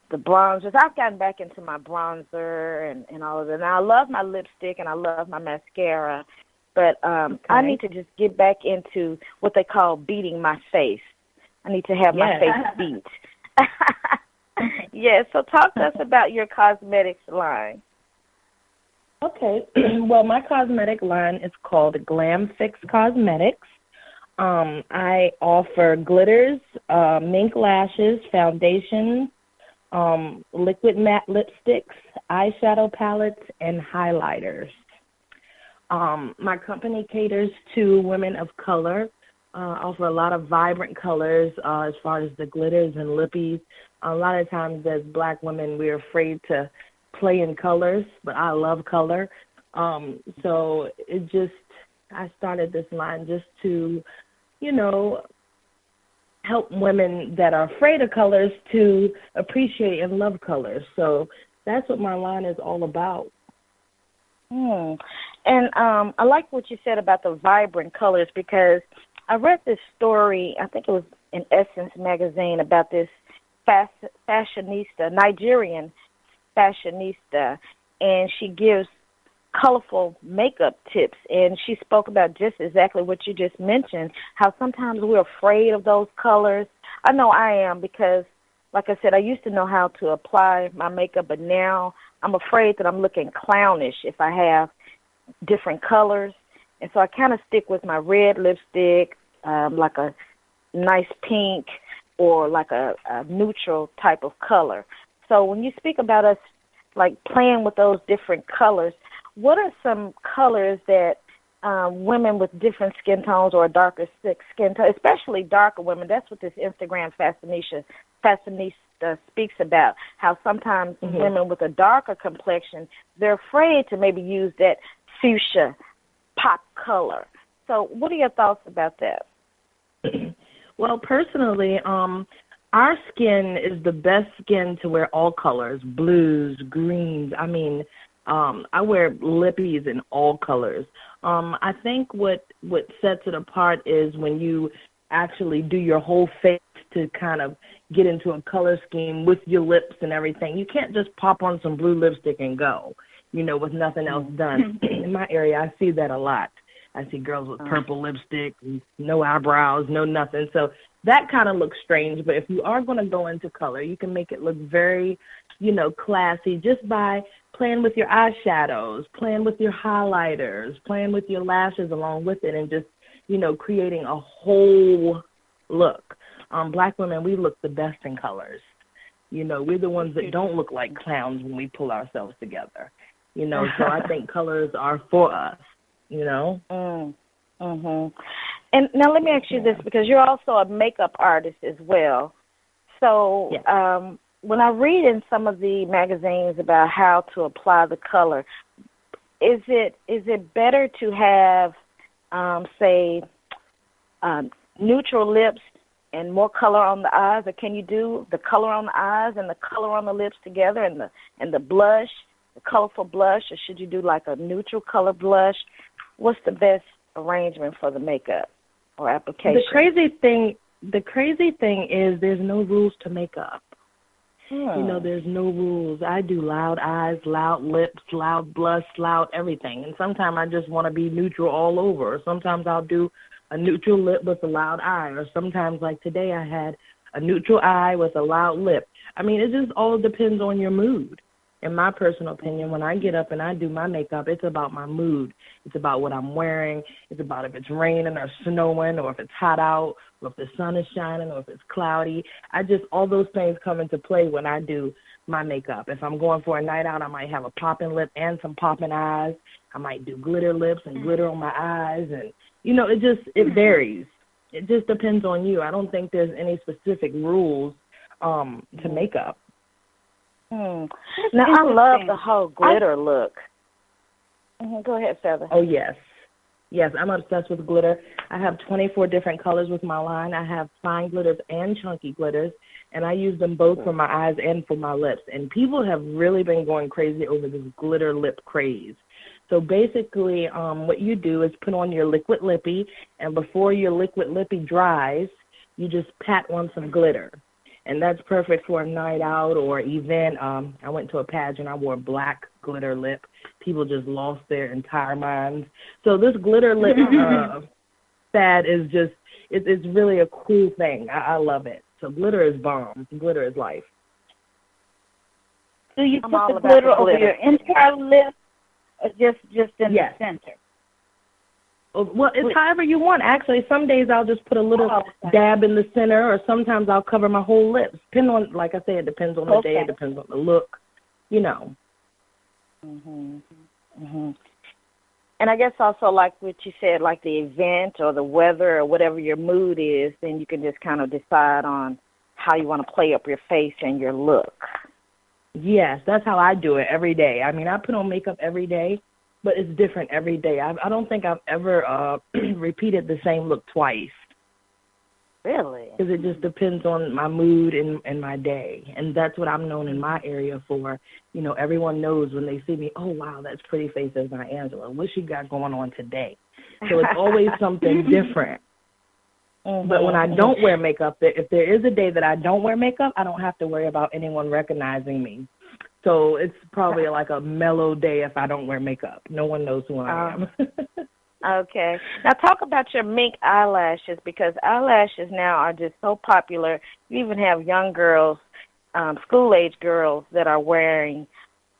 the bronzers. I've gotten back into my bronzer and all of that. Now, I love my lipstick and I love my mascara, but I need to just get back into what they call beating my face. I need to have my face beat. Yeah, so talk to us about your cosmetics line. Okay. Well, my cosmetic line is called Glam Fix Cosmetics. I offer glitters, mink lashes, foundations, liquid matte lipsticks, eyeshadow palettes, and highlighters. My company caters to women of color. Offer a lot of vibrant colors as far as the glitters and lippies. A lot of times as Black women, we're afraid to play in colors, but I love color. So I started this line just to, help women that are afraid of colors to appreciate and love colors. So that's what my line is all about. And I like what you said about the vibrant colors, because I read this story, I think it was in Essence magazine, about this fashionista, Nigerian fashionista, and she gives colorful makeup tips, and she spoke about just exactly what you just mentioned, how sometimes we're afraid of those colors. I know I am, because like I said, I used to know how to apply my makeup, but now I'm afraid that I'm looking clownish if I have different colors. And so I kind of stick with my red lipstick, like a nice pink or like a neutral type of color. So when you speak about us like playing with those different colors, what are some colors that women with different skin tones or darker skin tone, especially darker women, that's what this Instagram fashionista speaks about, how sometimes women with a darker complexion, they're afraid to maybe use that fuchsia pop color. So what are your thoughts about that? Well, personally, our skin is the best skin to wear all colors, blues, greens. I mean, I wear lippies in all colors. I think what sets it apart is when you actually do your whole face to kind of get into a color scheme with your lips and everything. You can't just pop on some blue lipstick and go, with nothing else done. In my area, I see that a lot. I see girls with purple lipstick, no eyebrows, no nothing. So that kind of looks strange. But if you are going to go into color, you can make it look very, classy just by playing with your eyeshadows, playing with your highlighters, playing with your lashes along with it, and just, creating a whole look. Black women, we look the best in colors. We're the ones that don't look like clowns when we pull ourselves together. So I think colors are for us. And now let me ask you this, because you're also a makeup artist as well. So when I read in some of the magazines about how to apply the color, is it better to have, say, neutral lips and more color on the eyes, or can you do the color on the eyes and the color on the lips together, and the blush, the colorful blush, or should you do like a neutral color blush? What's the best arrangement for the makeup or application? The crazy thing is there's no rules to makeup. There's no rules. I do loud eyes, loud lips, loud blush, loud everything. And sometimes I just want to be neutral all over. Or sometimes I'll do a neutral lip with a loud eye. Or sometimes, like today, I had a neutral eye with a loud lip. I mean, it just all depends on your mood. In my personal opinion, when I get up and I do my makeup, it's about my mood. It's about what I'm wearing. It's about if it's raining or snowing, or if it's hot out, or if the sun is shining, or if it's cloudy. All those things come into play when I do my makeup. If I'm going for a night out, I might have a popping lip and some popping eyes. I might do glitter lips and glitter on my eyes. And, it varies. It just depends on you. I don't think there's any specific rules to makeup. Now, I love the whole glitter look. Go ahead, Feather. Oh, yes. Yes, I'm obsessed with glitter. I have 24 different colors with my line. I have fine glitters and chunky glitters, and I use them both for my eyes and for my lips. And people have really been going crazy over this glitter lip craze. So basically what you do is put on your liquid lippy, and before your liquid lippy dries, you just pat on some glitter. And that's perfect for a night out or event. I went to a pageant. I wore black glitter lip. People just lost their entire minds. So this glitter lip fad is just, it's really a cool thing. I love it. So glitter is bomb. Glitter is life. Do you put the glitter over your entire lip? Just in Yes. the center. Well, it's however you want. Actually, some days I'll just put a little dab in the center, or sometimes I'll cover my whole lips. Depending on, like I say, it depends on the day. It depends on the look, you know. And I guess also, like what you said, like the event or the weather or whatever your mood is, then you can just kind of decide on how you want to play up your face and your look. Yes, that's how I do it every day. I mean, I put on makeup every day, but it's different every day. I don't think I've ever repeated the same look twice. Really? Because it just depends on my mood and my day. And that's what I'm known in my area for. You know, everyone knows when they see me, oh, wow, that's pretty face as my Angela. What she got going on today? So it's always something different. But when I don't wear makeup, if there is a day that I don't wear makeup, I don't have to worry about anyone recognizing me. So it's probably like a mellow day if I don't wear makeup. No one knows who I am. Okay. Now talk about your mink eyelashes, because eyelashes now are just so popular. You even have young girls, school-age girls that are wearing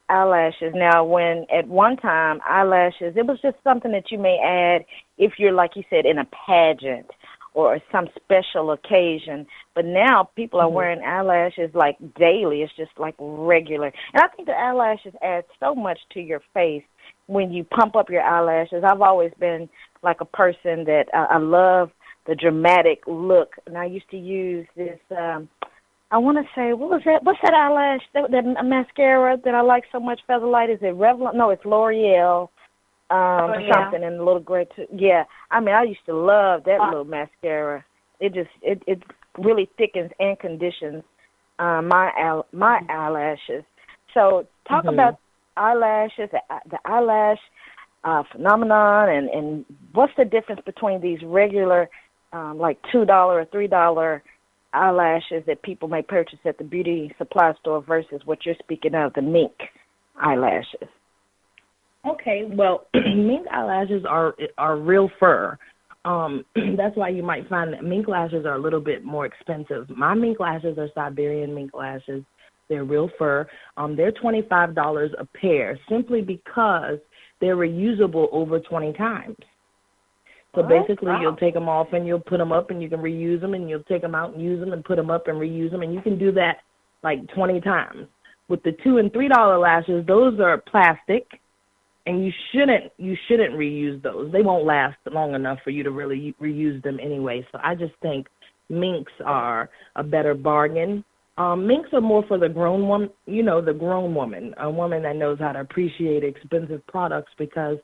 eyelashes. Now, when at one time eyelashes, it was just something that you may add if you're, like you said, in a pageant or some special occasion. But now people are wearing eyelashes like daily. It's just like regular. And I think the eyelashes add so much to your face when you pump up your eyelashes. I've always been like a person that I love the dramatic look. And I used to use this, I want to say, what was that? What's that eyelash, that mascara that I like so much, Featherlight? Is it Revlon? No, it's L'Oreal. Something in the little gray yeah. I mean, I used to love that little mascara. It just it really thickens and conditions my eyelashes. So talk about eyelashes, the eyelash phenomenon, and what's the difference between these regular like $2 or $3 eyelashes that people may purchase at the beauty supply store versus what you're speaking of, the mink eyelashes? Okay, well, mink eyelashes are real fur. That's why you might find that mink lashes are a little bit more expensive. My mink lashes are Siberian mink lashes. They're real fur. They're $25 a pair simply because they're reusable over 20 times. So basically, you'll take them off and you'll put them up and you can reuse them, and you'll take them out and use them and put them up and reuse them, and you can do that like 20 times. With the $2 and $3 lashes, those are plastic. And you shouldn't reuse those. They won't last long enough for you to really reuse them anyway. So I just think minks are a better bargain. Minks are more for the grown woman, the grown woman, a woman that knows how to appreciate expensive products, because,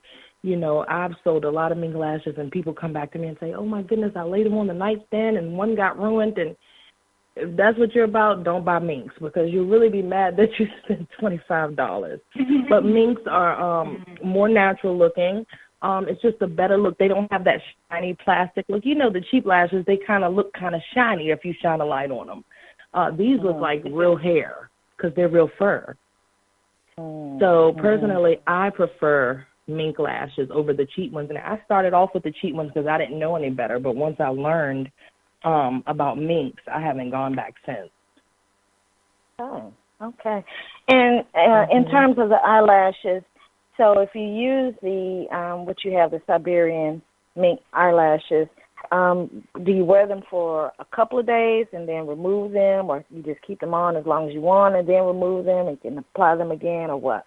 I've sold a lot of mink lashes and people come back to me and say, oh, my goodness, I laid them on the nightstand and one got ruined. And if that's what you're about, don't buy minks, because you'll really be mad that you spent $25. But minks are more natural looking. It's just a better look. They don't have that shiny plastic look. The cheap lashes, they kind of look kind of shiny if you shine a light on them. These look like real hair because they're real fur. So personally, I prefer mink lashes over the cheap ones. And I started off with the cheap ones because I didn't know any better. But once I learned about minks, I haven't gone back since. Oh, okay. And in terms of the eyelashes, so if you use the what you have, the Siberian mink eyelashes, do you wear them for a couple of days and then remove them, or you just keep them on as long as you want and then remove them and can apply them again, or what?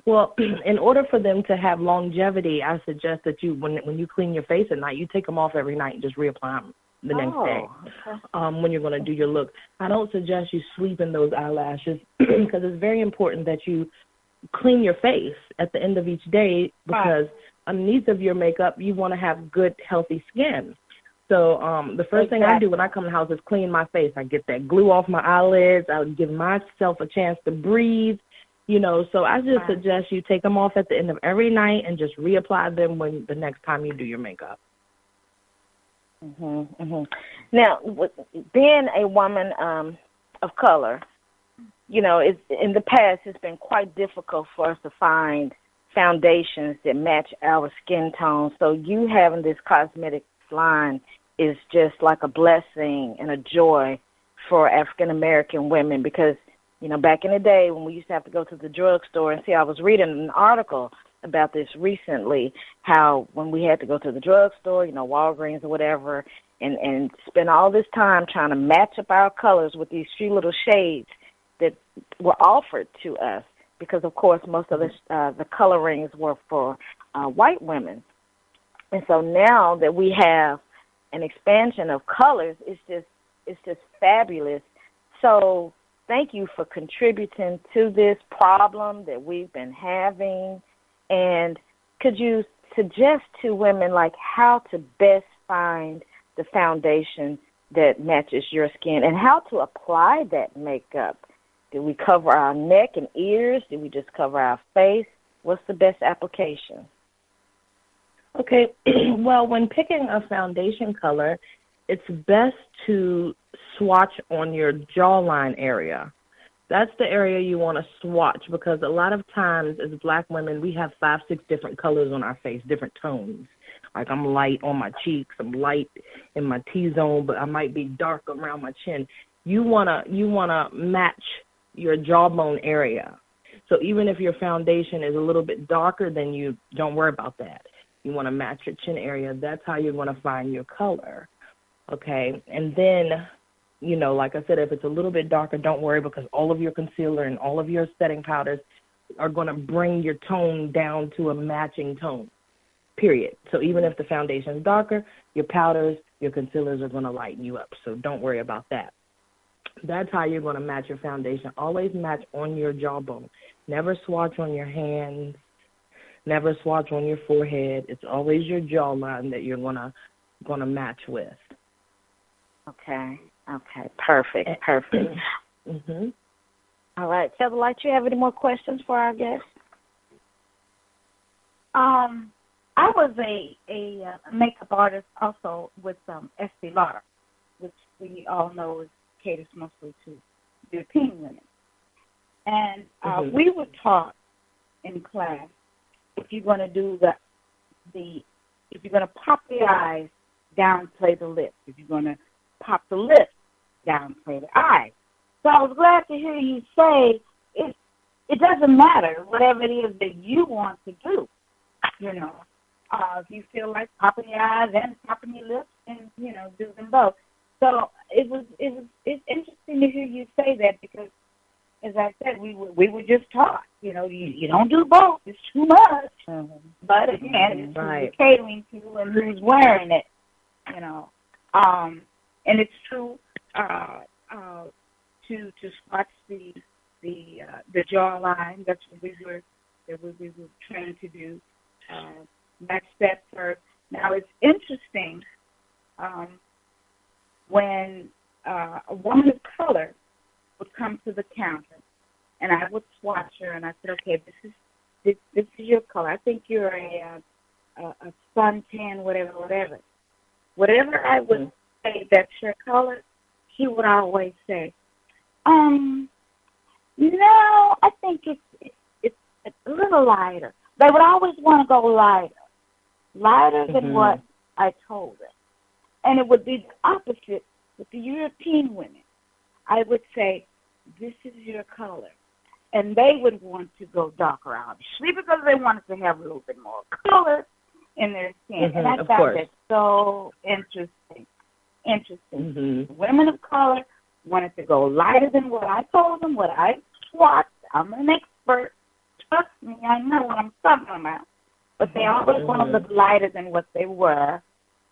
Well, in order for them to have longevity, I suggest that you, when you clean your face at night, you take them off every night and just reapply them the next day when you're going to do your look. I don't suggest you sleep in those eyelashes because it's very important that you clean your face at the end of each day, because underneath of your makeup, you want to have good, healthy skin. So the first thing I do when I come to the house is clean my face. I get that glue off my eyelids. I give myself a chance to breathe. So I just suggest you take them off at the end of every night and just reapply them when the next time you do your makeup. Now, being a woman of color, it's, in the past, it's been quite difficult for us to find foundations that match our skin tone. So you having this cosmetic line is just like a blessing and a joy for African American women, because back in the day when we used to have to go to the drugstore and see, I was reading an article about this recently, how when we had to go to the drugstore, Walgreens or whatever, and spend all this time trying to match up our colors with these few little shades that were offered to us, because, of course, most of the colorings were for white women. And so now that we have an expansion of colors, it's just fabulous. So thank you for contributing to this problem that we've been having. And could you suggest to women, like, how to best find the foundation that matches your skin and how to apply that makeup? Do we cover our neck and ears? Do we just cover our face? What's the best application? Okay, well, when picking a foundation color, it's best to swatch on your jawline area. That's the area you want to swatch, because a lot of times as Black women, we have 5-6 different colors on our face, different tones. Like, I'm light on my cheeks, I'm light in my T-zone, but I might be dark around my chin. You wanna match your jawbone area. So even if your foundation is a little bit darker than you, don't worry about that. You want to match your chin area. That's how you're going to find your color, okay? And then, like I said, if it's a little bit darker, don't worry, because all of your concealer and all of your setting powders are going to bring your tone down to a matching tone, period. So even if the foundation is darker, your powders, your concealers are going to lighten you up. So don't worry about that. That's how you're going to match your foundation. Always match on your jawbone. Never swatch on your hands. Never swatch on your forehead. It's always your jawline that you're gonna match with. Okay. Perfect. Mm-hmm. All right, Featherlight, you have any more questions for our guests? I was a makeup artist also with Estee Lauder, which we all know caters mostly to European women, and we were taught in class, if you're going to do if you're going to pop the eyes, downplay the lips. If you're going to pop the lips, downplay the eyes. So I was glad to hear you say it doesn't matter, whatever it is that you want to do. If you feel like popping your eyes and popping your lips, and do them both. So it's interesting to hear you say that, because, as I said, we were just taught, you don't do both. It's too much. Mm-hmm. But again, it's who you're catering to and who's wearing it, And it's true to swatch the jawline. That's what we were trained to do. Match that first. Now it's interesting when a woman of color would come to the counter, and I would swatch her, and I said, okay, this is your color. I think you're a suntan, whatever. Whatever I would say that's your color, she would always say, no, I think it's a little lighter. They would always want to go lighter than what I told them. And it would be the opposite with the European women. I would say, this is your color. And they would want to go darker, obviously, because they wanted to have a little bit more color in their skin. And I found that so interesting. Women of color wanted to go lighter than what I told them, what I swatched. I'm an expert. Trust me, I know what I'm talking about. But they always want to look lighter than what they were.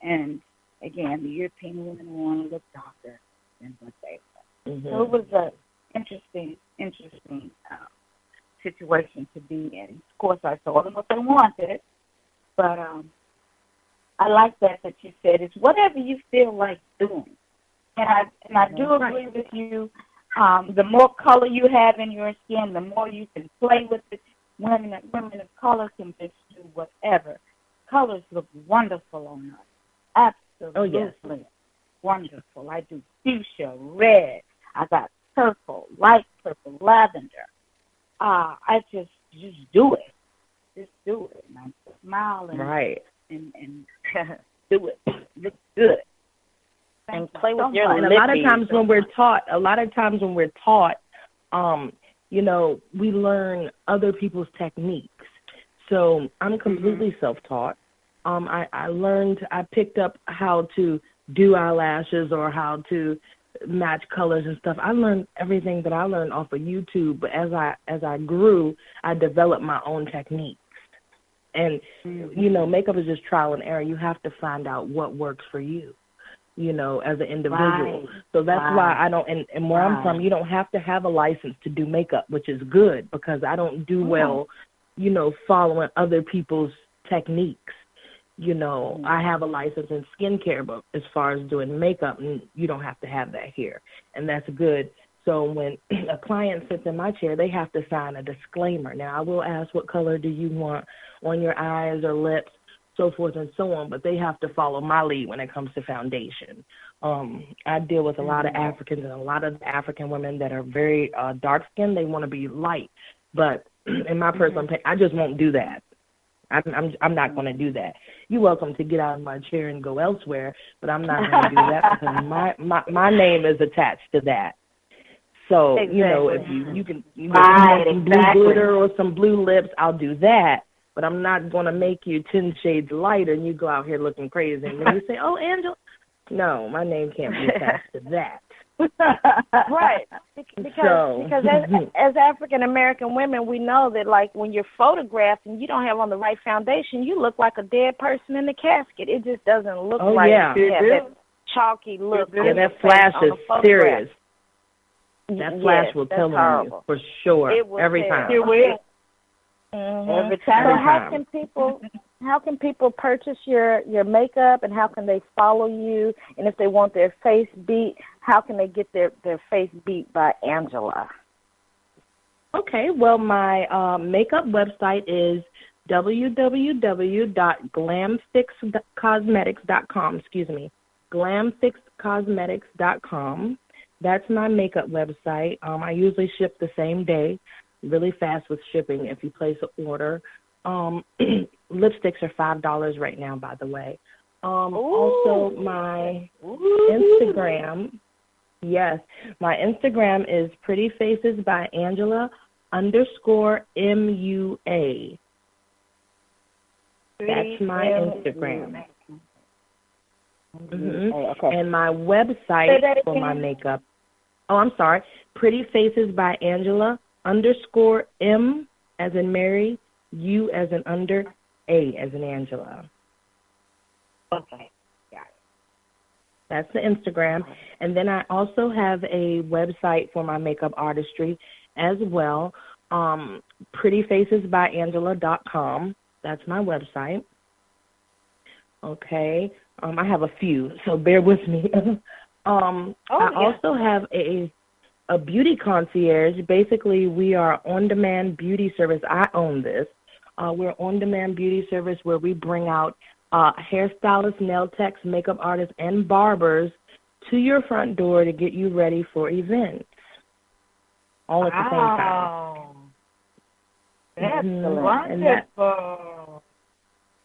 And, again, the European women want to look darker than what they were. So it was an interesting situation to be in. Of course, I told them what they wanted. But I like that you said it's whatever you feel like doing. And I do agree with you. The more color you have in your skin, the more you can play with it. Women of color can just do whatever. Colors look wonderful on us. Absolutely wonderful. I do fuchsia, red. I got purple, light purple, lavender. I just do it. Just do it. And I smile and do it. Look good. And play with your And a lot of times when we're taught you know, we learn other people's techniques. So I'm completely self-taught. I picked up how to do eyelashes or how to match colors and stuff. I learned everything that I learned off of YouTube, but as I grew, I developed my own techniques. And, you know, makeup is just trial and error. You have to find out what works for you, you know, as an individual. Right. So that's why I don't, and where I'm from, you don't have to have a license to do makeup, which is good because I don't do well, you know, following other people's techniques. You know, I have a license in skincare, but as far as doing makeup, you don't have to have that here. And that's good. So when a client sits in my chair, they have to sign a disclaimer. Now, I will ask what color do you want on your eyes or lips, so forth and so on, but they have to follow my lead when it comes to foundation. I deal with a lot of Africans, and a lot of African women that are very dark-skinned, they want to be light. But in my personal opinion, I just won't do that. I'm not going to do that. You're welcome to get out of my chair and go elsewhere, but I'm not going to do that because my name is attached to that. So, you know, if you can want some blue glitter or some blue lips, I'll do that. But I'm not going to make you 10 shades lighter and you go out here looking crazy. And then you say, oh, Angela. No, my name can't be attached to that. Right. Because as African American women, we know that, like, when you're photographed and you don't have on the right foundation, you look like a dead person in the casket. It just doesn't look right. Yeah, that chalky look. Yeah, that flash is serious. That flash will tell on you for sure. Every time. It will. Every time. So how can people purchase your makeup, and how can they follow you? And if they want their face beat, how can they get their face beat by Angela? Okay, well, my makeup website is www.glamfixcosmetics.com. Glamfixcosmetics.com. That's my makeup website. I usually ship the same day, really fast with shipping if you place an order. Lipsticks are $5 right now, by the way. Also, my Instagram, my Instagram is Pretty Faces by Angela _MUA. That's my Instagram. Okay. And my website for my makeup. Oh, I'm sorry. Pretty Faces by Angela _M as in Mary, U as in under, A as in Angela. Okay. Got it. That's the Instagram. And then I also have a website for my makeup artistry as well. prettyfacesbyangela.com. That's my website. Okay. I have a few, so bear with me. I also have a beauty concierge. Basically, we are on-demand beauty service. I own this. We're on-demand beauty service where we bring out hairstylists, nail techs, makeup artists, and barbers to your front door to get you ready for events, all at the same time. That's wonderful.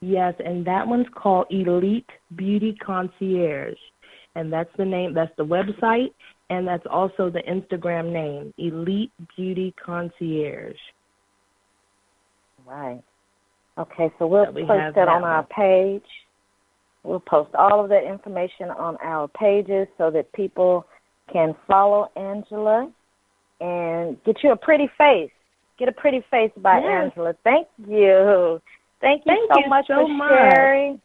Yes, and that one's called Elite Beauty Concierge. And that's the name, that's the website, and that's also the Instagram name, Elite Beauty Concierge. Right. Okay, so we'll post that on our page. We'll post all of that information on our pages so that people can follow Angela and get you a pretty face. Get a pretty face by Angela. Thank you. Thank you so much for sharing.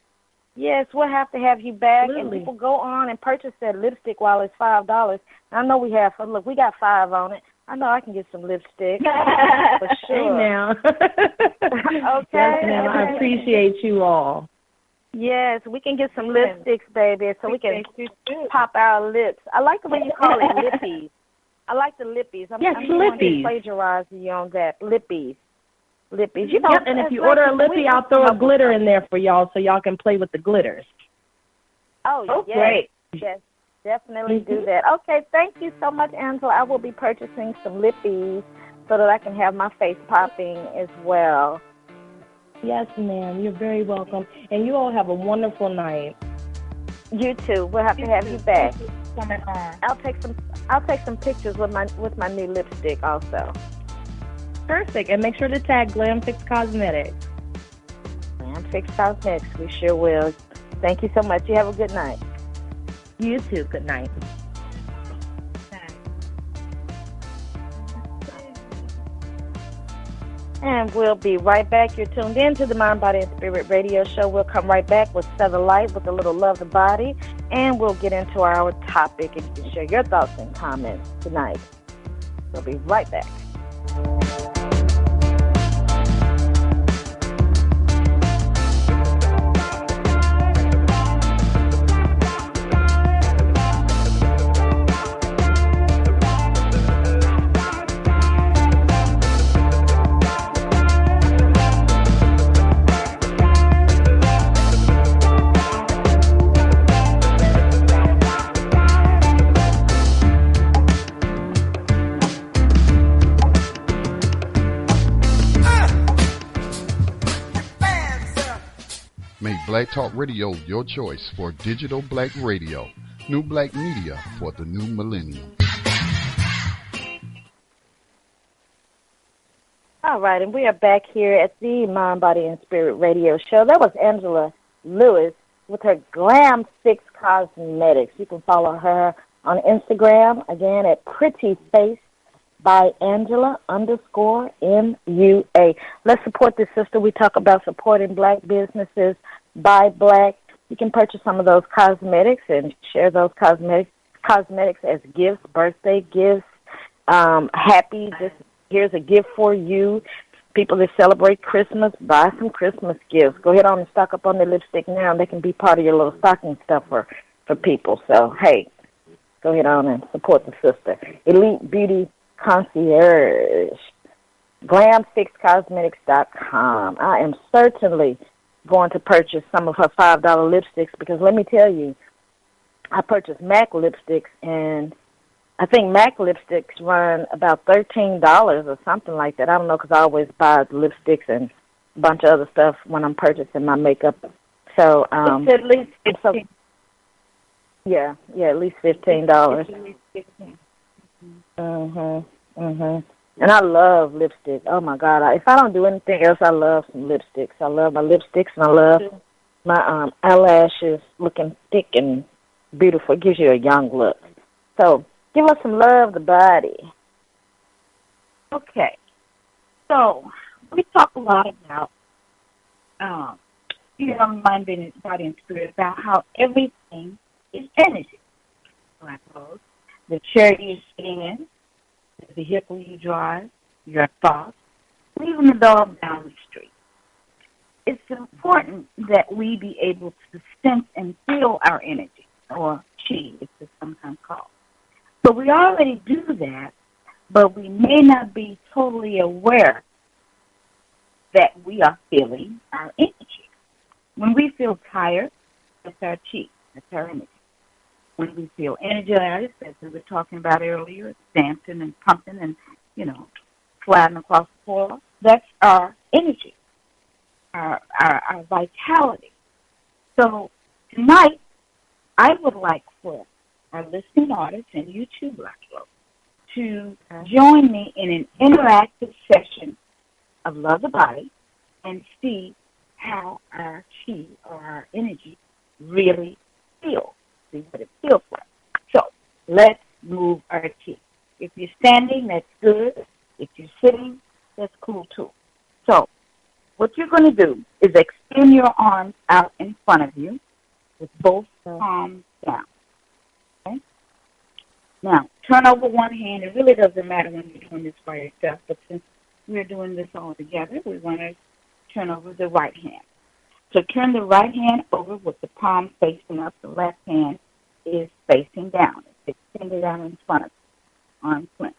Yes, we'll have to have you back. Absolutely. And people go on and purchase that lipstick while it's $5. I know we have. Look, we got 5 on it. I know I can get some lipstick for sure. Hey now. Okay. Yes, ma'am. I appreciate you all. Yes, we can get some lipsticks, baby, so we can pop our lips. I like the way you call it lippies. I like the lippies. I'm going to plagiarize you on that. Lippies. You know, and if you order a lippy, I'll throw a glitter in there for y'all so y'all can play with the glitters. Oh, yes. Great. Yes, definitely do that. Okay, thank you so much, Angela. I will be purchasing some lippies so that I can have my face popping as well. Yes, ma'am. You're very welcome. And you all have a wonderful night. You too. We'll have to have you back. coming on. I'll take some pictures with my new lipstick also. Perfect. And make sure to tag Glam Fix Cosmetics. Glam Fix Cosmetics, we sure will. Thank you so much. You have a good night. You too. Good night. And we'll be right back. You're tuned in to the Mind, Body, and Spirit Radio Show. We'll come right back with Feather Light with a little Love the Body, and we'll get into our topic, and you can share your thoughts and comments tonight. We'll be right back. Make Black Talk Radio your choice for digital black radio. New black media for the new millennium. All right, and we are back here at the Mind, Body, and Spirit Radio Show. That was Angela Lewis with her Glam Fix Cosmetics. You can follow her on Instagram, again, at Pretty Face by Angela _MUA. Let's support this sister. We talk about supporting black businesses by black. You can purchase some of those cosmetics and share those cosmetics as gifts, birthday gifts, here's a gift for you. People that celebrate Christmas, buy some Christmas gifts. Go ahead on and stock up on the lipstick now. They can be part of your little stocking stuffer for people. So, hey, go ahead on and support the sister. Elite Beauty Concierge, glamfixcosmetics.com. I am certainly going to purchase some of her $5 lipsticks because let me tell you, I purchased MAC lipsticks, and I think MAC lipsticks run about $13 or something like that. I don't know because I always buy lipsticks and a bunch of other stuff when I'm purchasing my makeup. So, it's at least 15. Yeah, at least $15. At least 15. And I love lipstick. Oh my God! If I don't do anything else, I love some lipsticks. I love my lipsticks, and I love my eyelashes looking thick and beautiful. It gives you a young look. So give us some love, the body. Okay. So we talk a lot about, mind, body, and spirit, about how everything is energy. I suppose the chair you're sitting in, the vehicle you drive, your thoughts, even the dog down the street. It's important that we be able to sense and feel our energy, or chi, it's sometimes called. So we already do that, but we may not be totally aware that we are feeling our energy. When we feel tired, that's our chi, that's our energy. When we feel energized, as we were talking about earlier, dancing and pumping and, sliding across the floor, that's our energy, our vitality. So tonight, I would like for our listening audience and you too, Black Folk, to join me in an interactive session of Love the Body and see how our chi or our energy really feels. See what it feels like. So let's move our chi. If you're standing, that's good. If you're sitting, that's cool too. So what you're going to do is extend your arms out in front of you with both palms down. Okay? Now, turn over one hand. It really doesn't matter when you're doing this by yourself, but since we're doing this all together, we want to turn over the right hand. So turn the right hand over with the palm facing up. The left hand is facing down. It's extended out in front of you, arms length.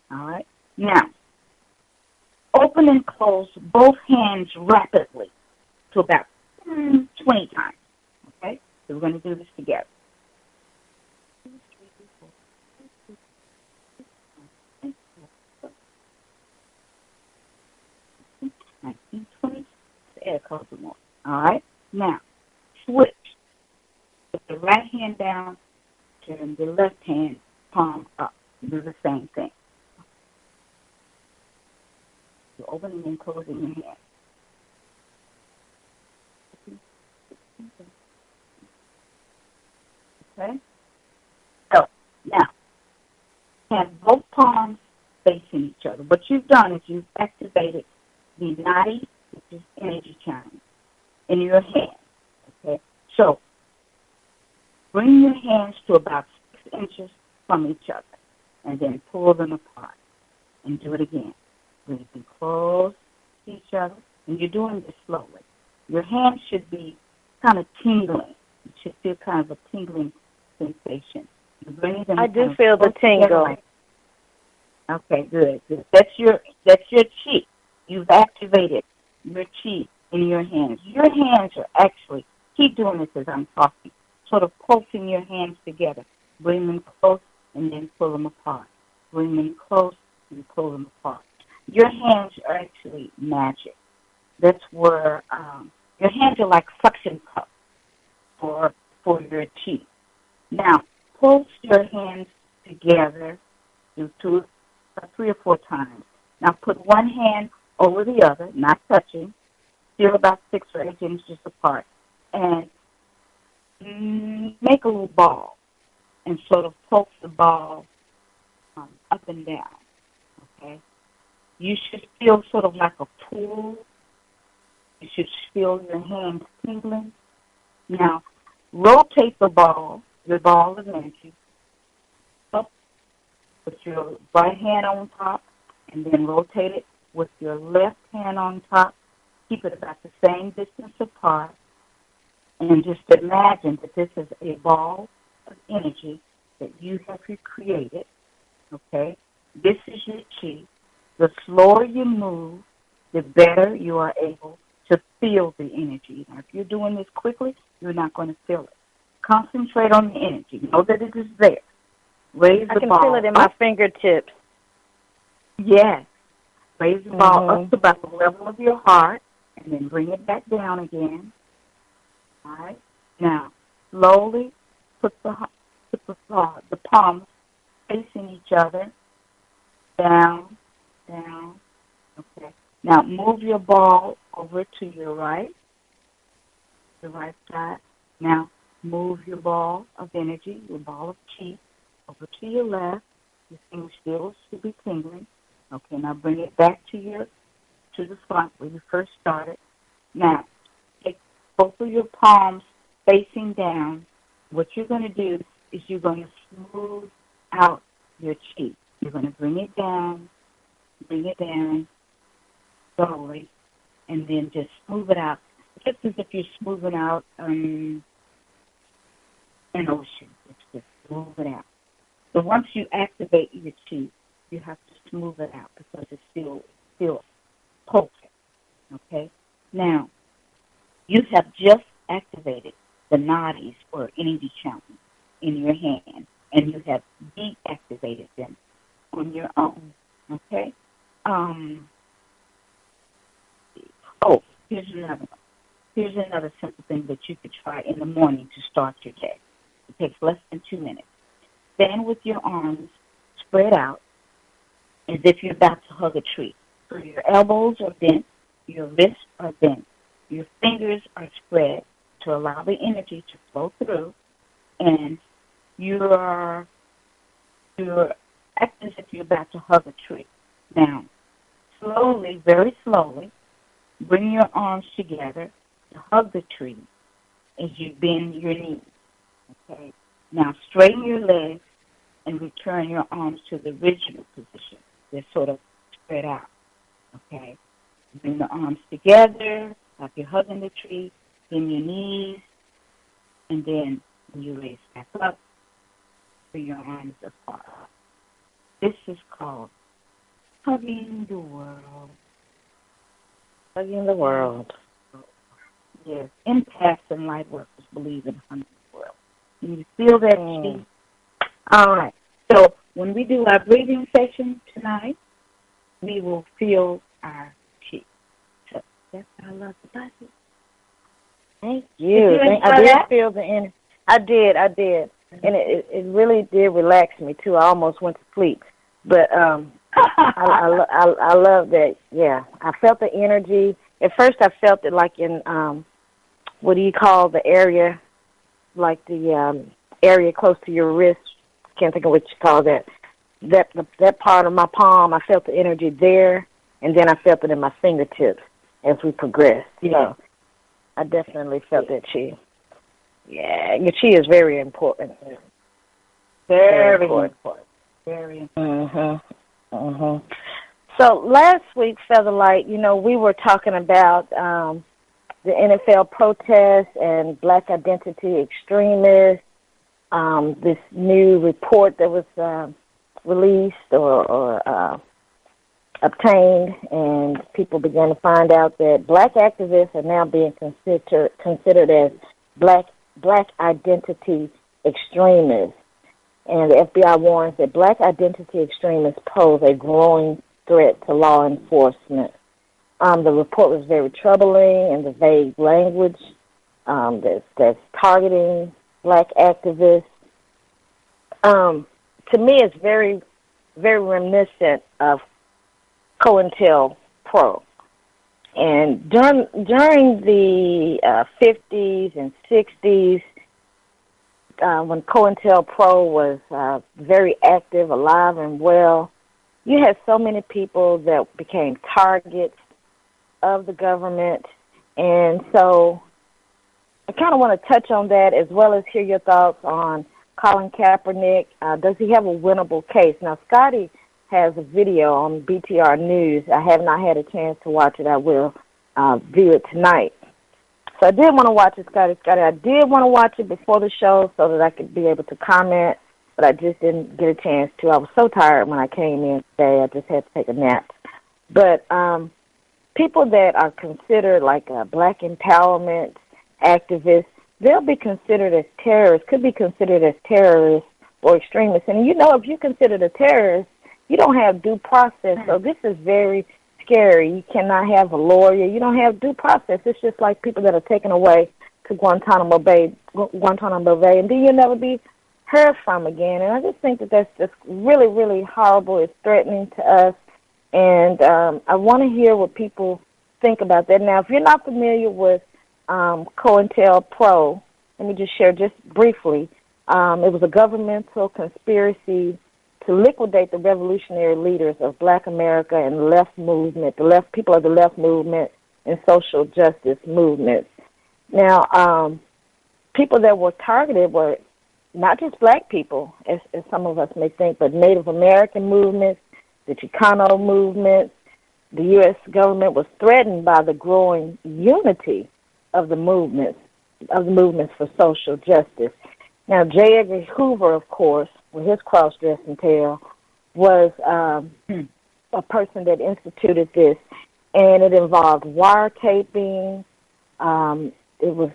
All right? Now, open and close both hands rapidly to about 20 times. Okay? So we're going to do this together. 19, air a couple more. All right? Now, switch. Put the right hand down, turn the left hand palm up. Do the same thing. You're opening and closing your hand. Okay? So, now, have both palms facing each other. What you've done is you've activated the nadi, which is energy channel, in your hand. Okay? So, bring your hands to about 6 inches from each other, and then pull them apart. And do it again. Bring them close to each other, and you're doing this slowly. Your hands should be kind of tingling. You should feel kind of a tingling sensation. You bring them I do feel the tingle. Okay, good. That's your chi. You've activated your chi in your hands. Your hands are actually, keep doing this as I'm talking, sort of pulsing your hands together. Bring them close and then pull them apart. Bring them close and pull them apart. Your hands are actually magic. That's where your hands are like suction cups for your chi. Now, pulse your hands together, do 3 or 4 times. Now, put one hand over the other, not touching, still about 6 or 8 inches apart, and make a little ball and sort of pulse the ball up and down, okay? You should feel sort of like a pool. You should feel your hands tingling. Now, rotate the ball, your ball of energy, up with your right hand on top, and then rotate it with your left hand on top. Keep it about the same distance apart. And just imagine that this is a ball of energy that you have created, okay? This is your chi. The slower you move, the better you are able to feel the energy. Now, if you're doing this quickly, you're not going to feel it. Concentrate on the energy. Know that it is there. Raise the ball. I can feel it in my fingertips. Yes. Raise the ball up to about the level of your heart, and then bring it back down again. All right. Now, slowly put the palms facing each other, down, down. Okay. Now, move your ball over to your right, the right side. Now, move your ball of energy, your ball of chi, over to your left. Your fingers still should be tingling. Okay, now bring it back to the front where you first started. Now, take both of your palms facing down. What you're going to do is you're going to smooth out your chi. You're going to bring it down slowly, and then just smooth it out, just as if you're smoothing out an ocean. Just smooth it out. So once you activate your chi, you have to smooth it out because it's still pulsing. Okay? Now, you have just activated the nadis or energy channels in your hand, and you have deactivated them on your own. Okay? Here's another one. Here's another simple thing that you could try in the morning to start your day. It takes less than 2 minutes. Stand with your arms spread out as if you're about to hug a tree. So your elbows are bent, your wrists are bent, your fingers are spread to allow the energy to flow through, and you're acting as if you're about to hug a tree. Now, slowly, very slowly, bring your arms together to hug the tree as you bend your knees. Okay? Now, straighten your legs and return your arms to the original position. They're sort of spread out. Okay? Bring the arms together like you're hugging the tree. Bend your knees. And then when you raise back up, bring your arms apart. This is called hugging the world. Hugging the world. Yes. Empaths and light workers believe in hugging the world. Can you feel that, Steve? All right. So when we do our breathing session tonight, we will feel our chi. So that's our love about it. Thank you. I did feel the energy. I did. and it really did relax me too. I almost went to sleep, but I love that. Yeah, I felt the energy. At first, I felt it like in what do you call the area, like the area close to your wrist. Can't think of what you call that. That part of my palm, I felt the energy there, and then I felt it in my fingertips as we progressed. So I definitely felt that chi. Yeah, your chi is very important. Very important. Very important. So last week, Featherlight, we were talking about the NFL protests and black identity extremists, this new report that was released or obtained, and people began to find out that black activists are now being considered as black identity extremists. And the FBI warns that black identity extremists pose a growing threat to law enforcement. The report was very troubling, and the vague language that's targeting black activists. To me, it's very, very reminiscent of COINTELPRO. And during the 50s and 60s, when COINTELPRO was very active, alive and well, you had so many people that became targets of the government. And so I kind of want to touch on that as well as hear your thoughts on Colin Kaepernick. Does he have a winnable case? Now, Scotty has a video on BTR News. I have not had a chance to watch it. I will view it tonight. So I did want to watch it, Scotty. I did want to watch it before the show so that I could be able to comment, but I just didn't get a chance to. I was so tired when I came in today. I just had to take a nap. But people that are considered like black empowerment activists, they'll be considered as terrorists, could be considered as terrorists or extremists. And if you're considered a terrorist, you don't have due process. So this is very scary. You cannot have a lawyer. You don't have due process. It's just like people that are taken away to Guantanamo Bay, and then you'll never be heard from again. And I just think that that's just really, really horrible. It's threatening to us. And I want to hear what people think about that. Now, if you're not familiar with COINTELPRO, let me just share just briefly. It was a governmental conspiracy to liquidate the revolutionary leaders of Black America and the left movement, people of the left movement and social justice movements. Now, people that were targeted were not just black people, as some of us may think, but Native American movements, the Chicano movements. The U.S. government was threatened by the growing unity of the movements for social justice. Now, J. Edgar Hoover, of course, with his cross-dressing tail, was a person that instituted this, and it involved wiretaping. It was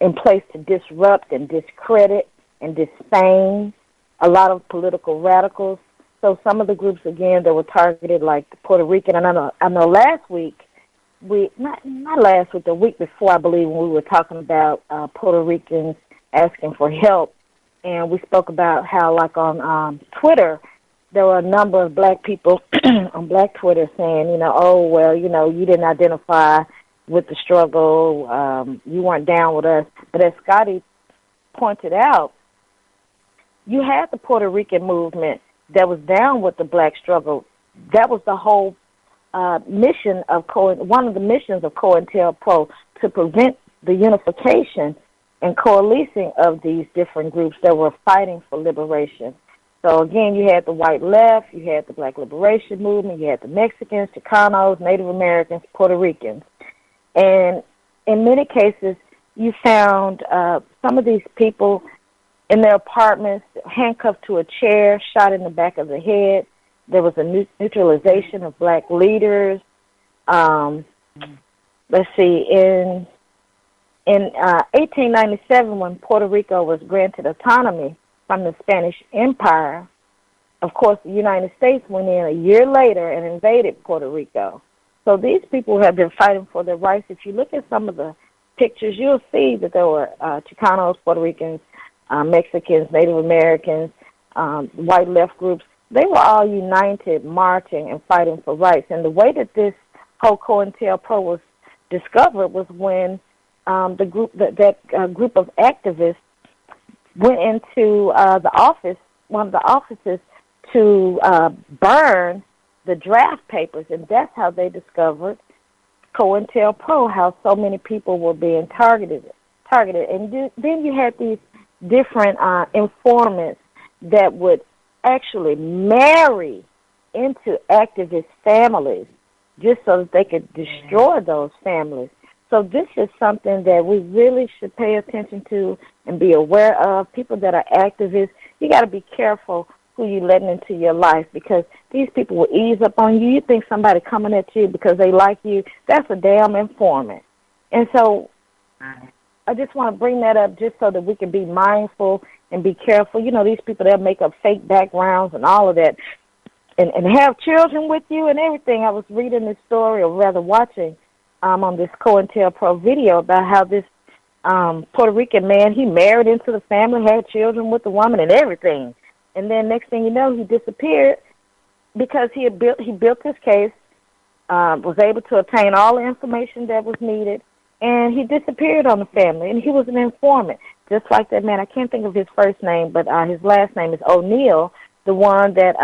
in place to disrupt and discredit and disfame a lot of political radicals. So some of the groups, again, that were targeted, like the Puerto Rican, and I know last week, not last week, the week before, I believe, when we were talking about Puerto Ricans asking for help, and we spoke about how, like on Twitter, there were a number of black people on Black Twitter saying, you didn't identify with the struggle, you weren't down with us. But as Scotty pointed out, you had the Puerto Rican movement that was down with the black struggle. That was the whole mission of one of the missions of COINTELPRO, to prevent the unification and coalescing of these different groups that were fighting for liberation. So again, you had the white left, you had the black liberation movement, you had the Mexicans, Chicanos, Native Americans, Puerto Ricans. And in many cases, you found some of these people in their apartments, handcuffed to a chair, shot in the back of the head. There was a neutralization of black leaders. Let's see, in 1897, when Puerto Rico was granted autonomy from the Spanish Empire, of course, the United States went in a year later and invaded Puerto Rico. So these people have been fighting for their rights. If you look at some of the pictures, you'll see that there were Chicanos, Puerto Ricans, Mexicans, Native Americans, white left groups. They were all united, marching and fighting for rights. And the way that this whole COINTELPRO was discovered was when the group group of activists went into the office, one of the offices, to burn the draft papers, and that's how they discovered COINTELPRO, how so many people were being targeted. And then you had these different informants that would actually marry into activist families just so that they could destroy those families. So this is something that we really should pay attention to and be aware of. People that are activists, you got to be careful who you letting into your life, because these people will ease up on you. You think somebody coming at you because they like you, that's a damn informant. And so I just want to bring that up just so that we can be mindful and be careful. You know, these people that make up fake backgrounds and all of that and have children with you and everything. I was reading this story, or rather watching, on this COINTELPRO video about how this Puerto Rican man, he married into the family, had children with the woman and everything. And then next thing you know, he disappeared because he built his case, was able to obtain all the information that was needed, and he disappeared on the family, and he was an informant. Just like that man, I can't think of his first name, but his last name is O'Neill, the one that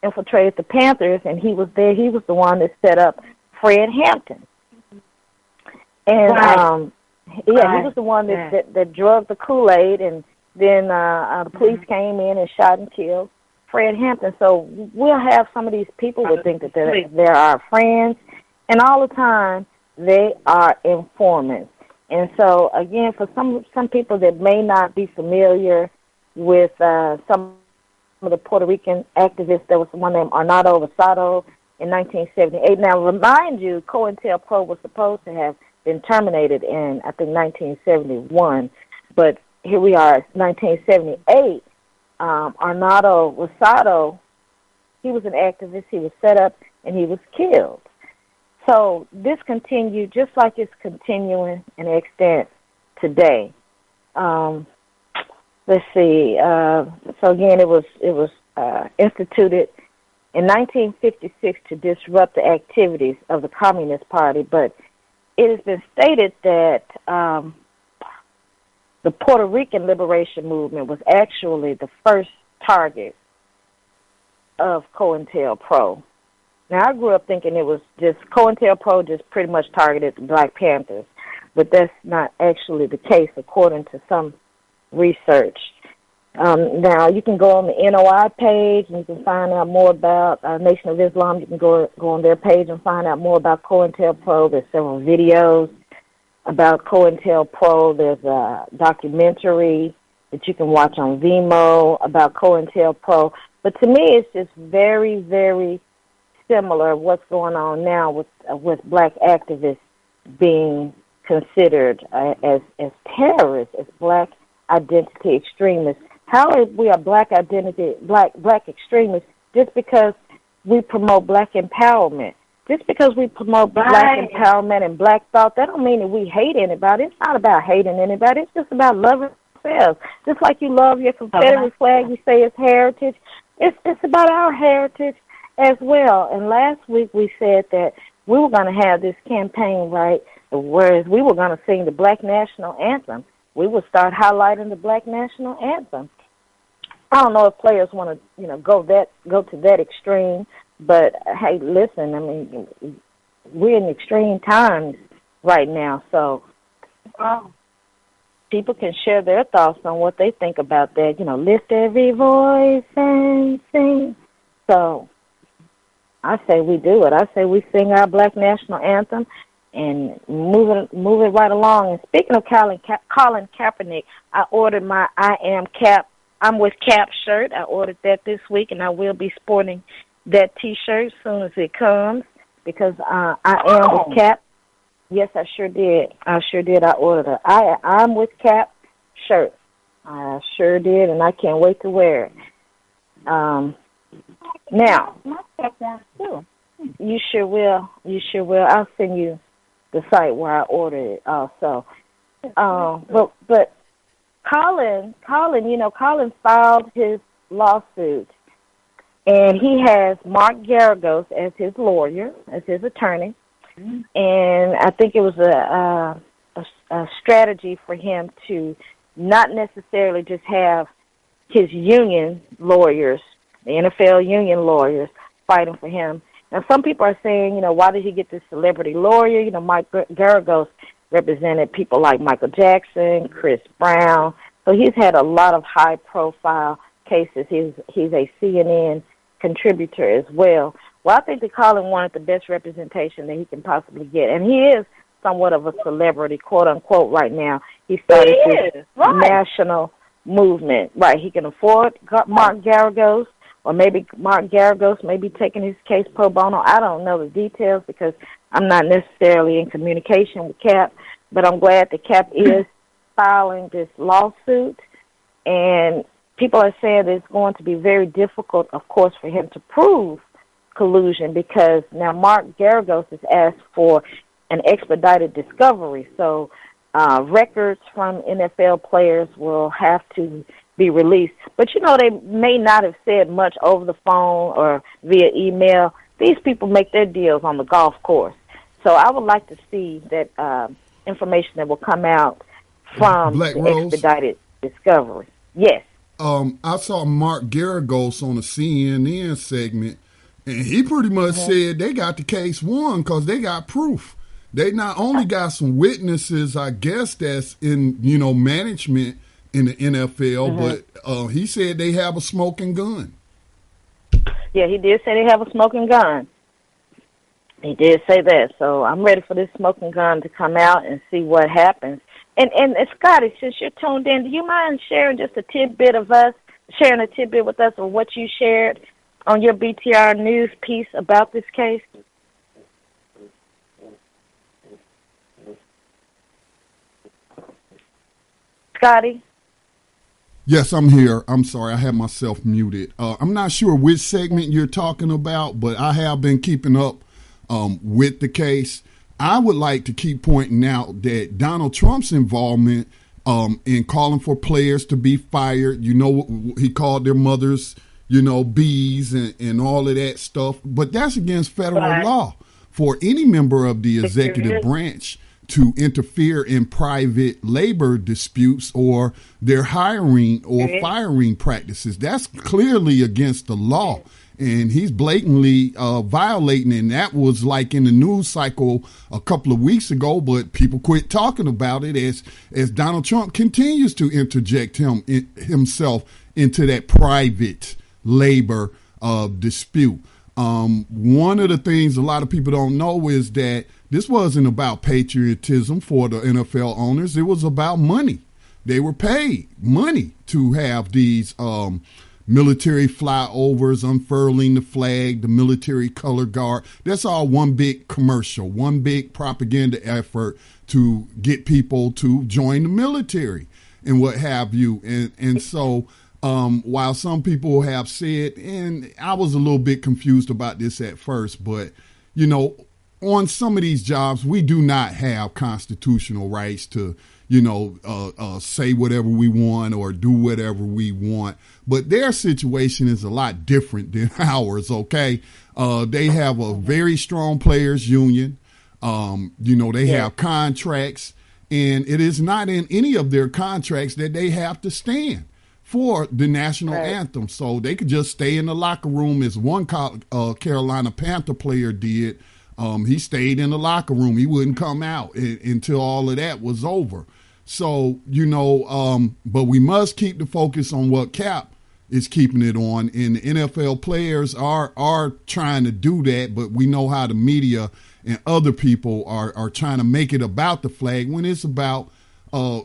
infiltrated the Panthers, and he was there. He was the one that set up Fred Hampton. And, he was the one that drugged the Kool-Aid, and then the police came in and shot and killed Fred Hampton. So we'll have some of these people that think that they're our friends, and all the time they are informants. And so, again, for some people that may not be familiar with some of the Puerto Rican activists, there was one named Arnaldo Rosado in 1978. Now, remind you, COINTELPRO was supposed to have been terminated in, I think, 1971, but here we are, 1978. Arnaldo Rosado, he was an activist, he was set up, and he was killed. So this continued just like it's continuing in extent today. Let's see. So again, it was instituted in 1956 to disrupt the activities of the Communist Party, but it has been stated that the Puerto Rican liberation movement was actually the first target of COINTELPRO. Now, I grew up thinking it was just COINTELPRO just pretty much targeted the Black Panthers, but that's not actually the case according to some research. Now, you can go on the NOI page and you can find out more about Nation of Islam. You can go on their page and find out more about COINTELPRO. There's several videos about COINTELPRO. There's a documentary that you can watch on Vimeo about COINTELPRO. But to me, it's just very, very similar what's going on now with black activists being considered as terrorists, as black identity extremists. How are we a black identity, black extremists just because we promote black empowerment? Just because we promote black empowerment and black thought, that don't mean that we hate anybody. It's not about hating anybody. It's just about loving ourselves. Just like you love your Confederate flag, you say it's heritage. It's about our heritage as well. And last week we said that we were going to have this campaign, right, whereas we were going to sing the Black National Anthem. We would start highlighting the Black National Anthem. I don't know if players want to, go to that extreme, but hey, listen, I mean, we're in extreme times right now, so people can share their thoughts on what they think about that. Lift every voice and sing. So I say we do it. I say we sing our Black National Anthem and move it right along. And speaking of Colin Kapernick, I ordered my I'm with Cap shirt. I ordered that this week, and I will be sporting that T-shirt as soon as it comes because I am with Cap. Yes, I sure did. I ordered a I'm with Cap shirt. I sure did, and I can't wait to wear it. Now, you sure will. I'll send you the site where I ordered it also. But Colin, Colin filed his lawsuit, and he has Mark Garagos as his lawyer, as his attorney. And I think it was a strategy for him to not necessarily just have his union lawyers, the NFL union lawyers, fighting for him. Now, some people are saying, why did he get this celebrity lawyer? Mike Garagos represented people like Michael Jackson, Chris Brown. So he's had a lot of high-profile cases. He's a CNN contributor as well. Well, I think that Colin wanted the best representation that he can possibly get. And he is somewhat of a celebrity, quote-unquote, right now. He started this national movement. Right, he can afford Mark Garagos, or maybe Mark Garagos may be taking his case pro bono. I don't know the details because I'm not necessarily in communication with Cap, but I'm glad that Cap is filing this lawsuit. And people are saying that it's going to be very difficult, of course, for him to prove collusion, because now Mark Garagos has asked for an expedited discovery. So records from NFL players will have to be released. But, they may not have said much over the phone or via email. These people make their deals on the golf course. So I would like to see that information that will come out from the expedited discovery. Yes. I saw Mark Garagos on a CNN segment, and he pretty much said they got the case won because they got proof. They not only got some witnesses, I guess, that's in, management in the NFL, but he said they have a smoking gun. Yeah, he did say they have a smoking gun. He did say that. So I'm ready for this smoking gun to come out and see what happens. And Scotty, since you're tuned in, do you mind sharing just a tidbit with us of what you shared on your BTR News piece about this case? Scotty? Yes, I'm here. I'm sorry, I had myself muted. I'm not sure which segment you're talking about, but I have been keeping up with the case. I would like to keep pointing out that Donald Trump's involvement in calling for players to be fired, he called their mothers, bees and all of that stuff. But that's against federal law for any member of the executive branch to interfere in private labor disputes or their hiring or firing practices. That's clearly against the law. And he's blatantly violating it. And that was like in the news cycle a couple of weeks ago, but people quit talking about it as Donald Trump continues to interject himself into that private labor dispute. One of the things a lot of people don't know is that this wasn't about patriotism for the NFL owners. It was about money. They were paid money to have these military flyovers, unfurling the flag, the military color guard. That's all one big commercial, one big propaganda effort to get people to join the military and what have you. And so while some people have said, and I was a little bit confused about this at first, but, on some of these jobs, we do not have constitutional rights to, say whatever we want or do whatever we want. But their situation is a lot different than ours, okay? They have a very strong players union. They have contracts, and it is not in any of their contracts that they have to stand for the national anthem. So they could just stay in the locker room, as one Carolina Panther player did. He stayed in the locker room. He wouldn't come out until all of that was over. So, but we must keep the focus on what Cap is keeping it on. And the NFL players are trying to do that, but we know how the media and other people are trying to make it about the flag when it's about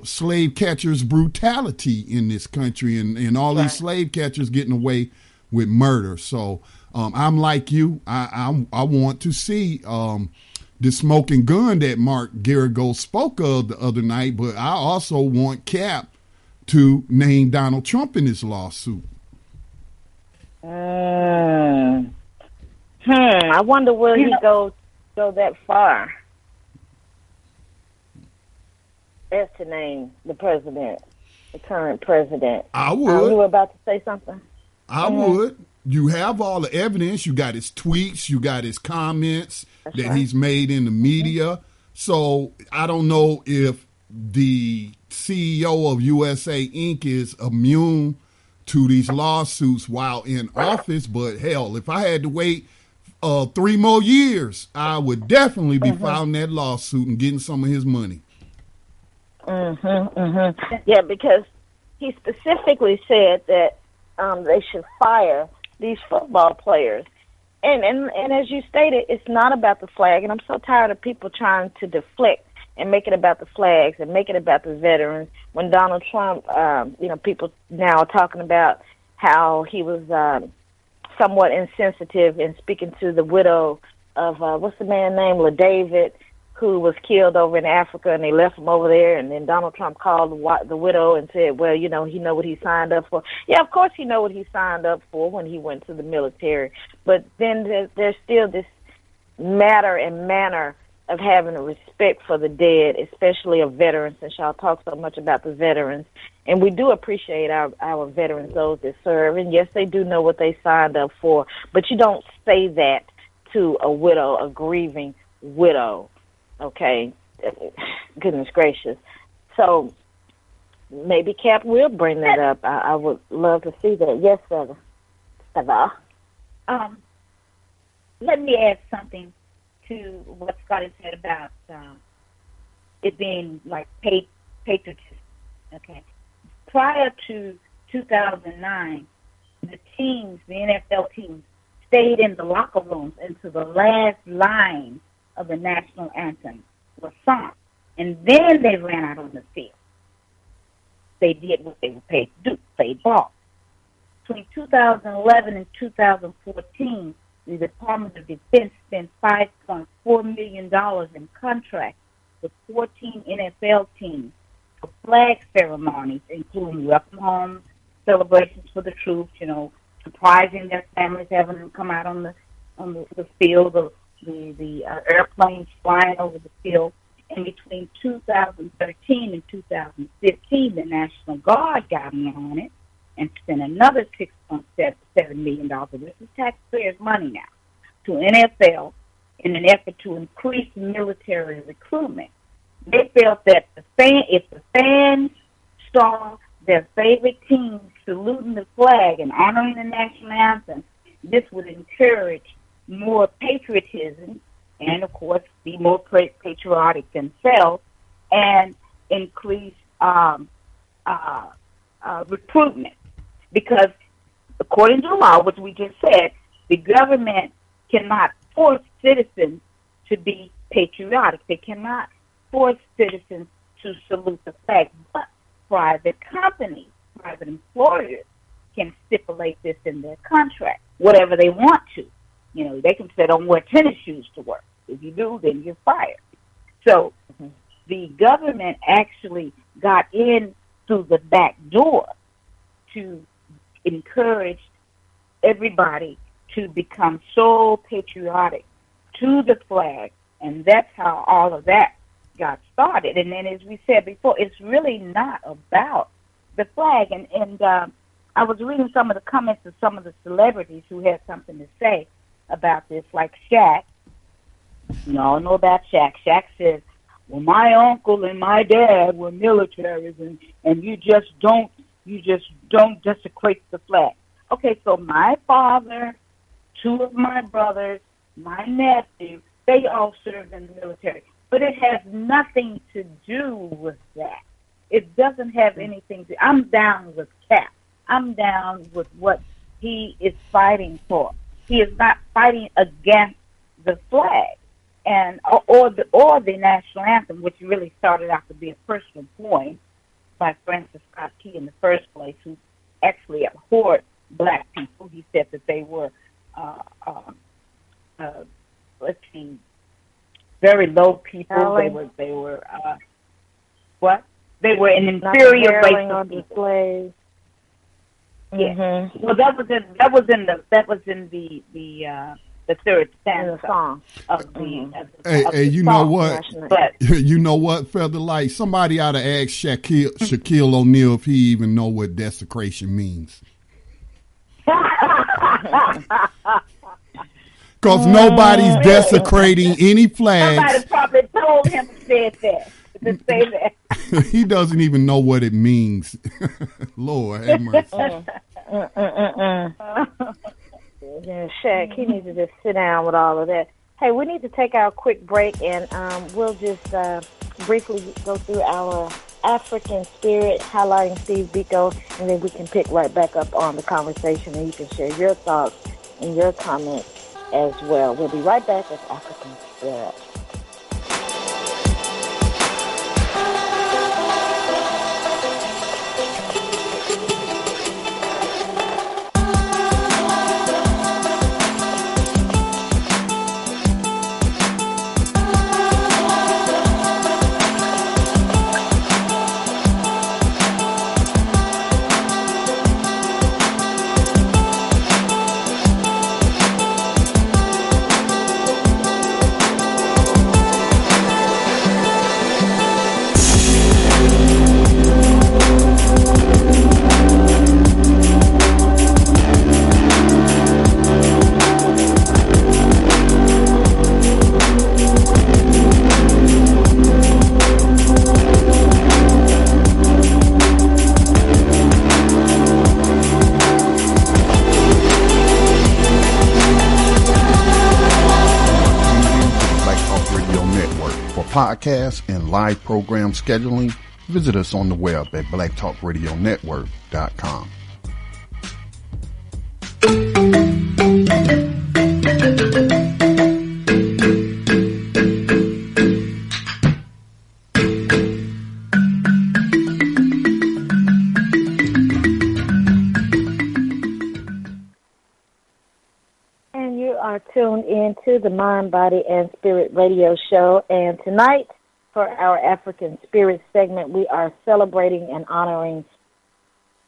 slave catchers' brutality in this country and all these slave catchers getting away with murder. So I'm like you. I want to see the smoking gun that Mark Garagos spoke of the other night, but I also want Cap to name Donald Trump in this lawsuit. I wonder will he go that far as to name the president. the current president. I would. You were about to say something? I would. You have all the evidence. You got his tweets. You got his comments that he's made in the media. So I don't know if the CEO of USA Inc. is immune to these lawsuits while in office. But hell, if I had to wait 3 more years, I would definitely be filing that lawsuit and getting some of his money. Yeah, because he specifically said that they should fire these football players. And as you stated, it's not about the flag. And I'm so tired of people trying to deflect and make it about the flags and make it about the veterans. When Donald Trump, people now are talking about how he was somewhat insensitive in speaking to the widow of, what's the man's name, LaDavid, who was killed over in Africa, and they left him over there. And then Donald Trump called the widow and said, well, he know what he signed up for. Yeah, of course he know what he signed up for when he went to the military. But then there's still this matter and manner of having a respect for the dead, especially of veterans, since y'all talk so much about the veterans. And we do appreciate our veterans, those that serve. And, yes, they do know what they signed up for. But you don't say that to a widow, a grieving widow. Okay, goodness gracious. So maybe Cap will bring that up. I would love to see that. Yes, sir. Let me add something to what Scott has said about it being like patriotism. Okay. Prior to 2009, the NFL teams, stayed in the locker rooms until the last line of the national anthem was sung, and then they ran out on the field. They did what they were paid to do, played ball. Between 2011 and 2014, the Department of Defense spent $5.4 million in contracts with 14 NFL teams for flag ceremonies, including welcome home celebrations for the troops, surprising their families, having them come out on the field, the airplanes flying over the field. And between 2013 and 2015, the National Guard got in on it and spent another $6.7 million. This is taxpayers' money now to NFL in an effort to increase military recruitment. They felt that if the fans saw their favorite team saluting the flag and honoring the national anthem, this would encourage more patriotism and, of course, be more patriotic themselves and increase recruitment. Because according to the law, which we just said, the government cannot force citizens to be patriotic. They cannot force citizens to salute the flag. But private companies, private employers can stipulate this in their contract, whatever they want to. They can say, don't wear tennis shoes to work. If you do, then you're fired. So the government actually got in through the back door to encourage everybody to become so patriotic to the flag, and that's how all of that got started. And then, as we said before, it's really not about the flag. And I was reading some of the comments of some of the celebrities who had something to say about this, like Shaq. You all know about Shaq. Shaq says, well, my uncle and my dad were militaries, and you just don't desecrate the flag. Okay, so my father, 2 of my brothers, my nephew, they all served in the military. But it has nothing to do with that. It doesn't have anything to. I'm down with Cap. I'm down with what he is fighting for. He is not fighting against the flag and or the national anthem, which really started out to be a personal point by Francis Scott Key in the first place, who actually abhorred black people. He said that they were, very low people. They were what? They were an inferior race of people. Yeah. Well, that was in the the third in stanza the song. of the Hey, you know song. what? But You know what, Featherlight? Somebody ought to ask Shaquille O'Neal if he even know what desecration means. Because nobody's desecrating any flags. somebody probably told him to say that. He doesn't even know what it means. Lord have mercy. Yeah, Shaq, he needs to just sit down with all of that. Hey, we need to take our quick break, and we'll just briefly go through our African spirit, highlighting Steve Biko, and then we can pick right back up on the conversation, and you can share your thoughts and your comments as well. We'll be right back with African spirit. Podcasts and live program scheduling, visit us on the web at blacktalkradionetwork.com. And you are tuned into the Mind, Body, and Spirit radio show. And tonight, for our African Spirit segment, we are celebrating and honoring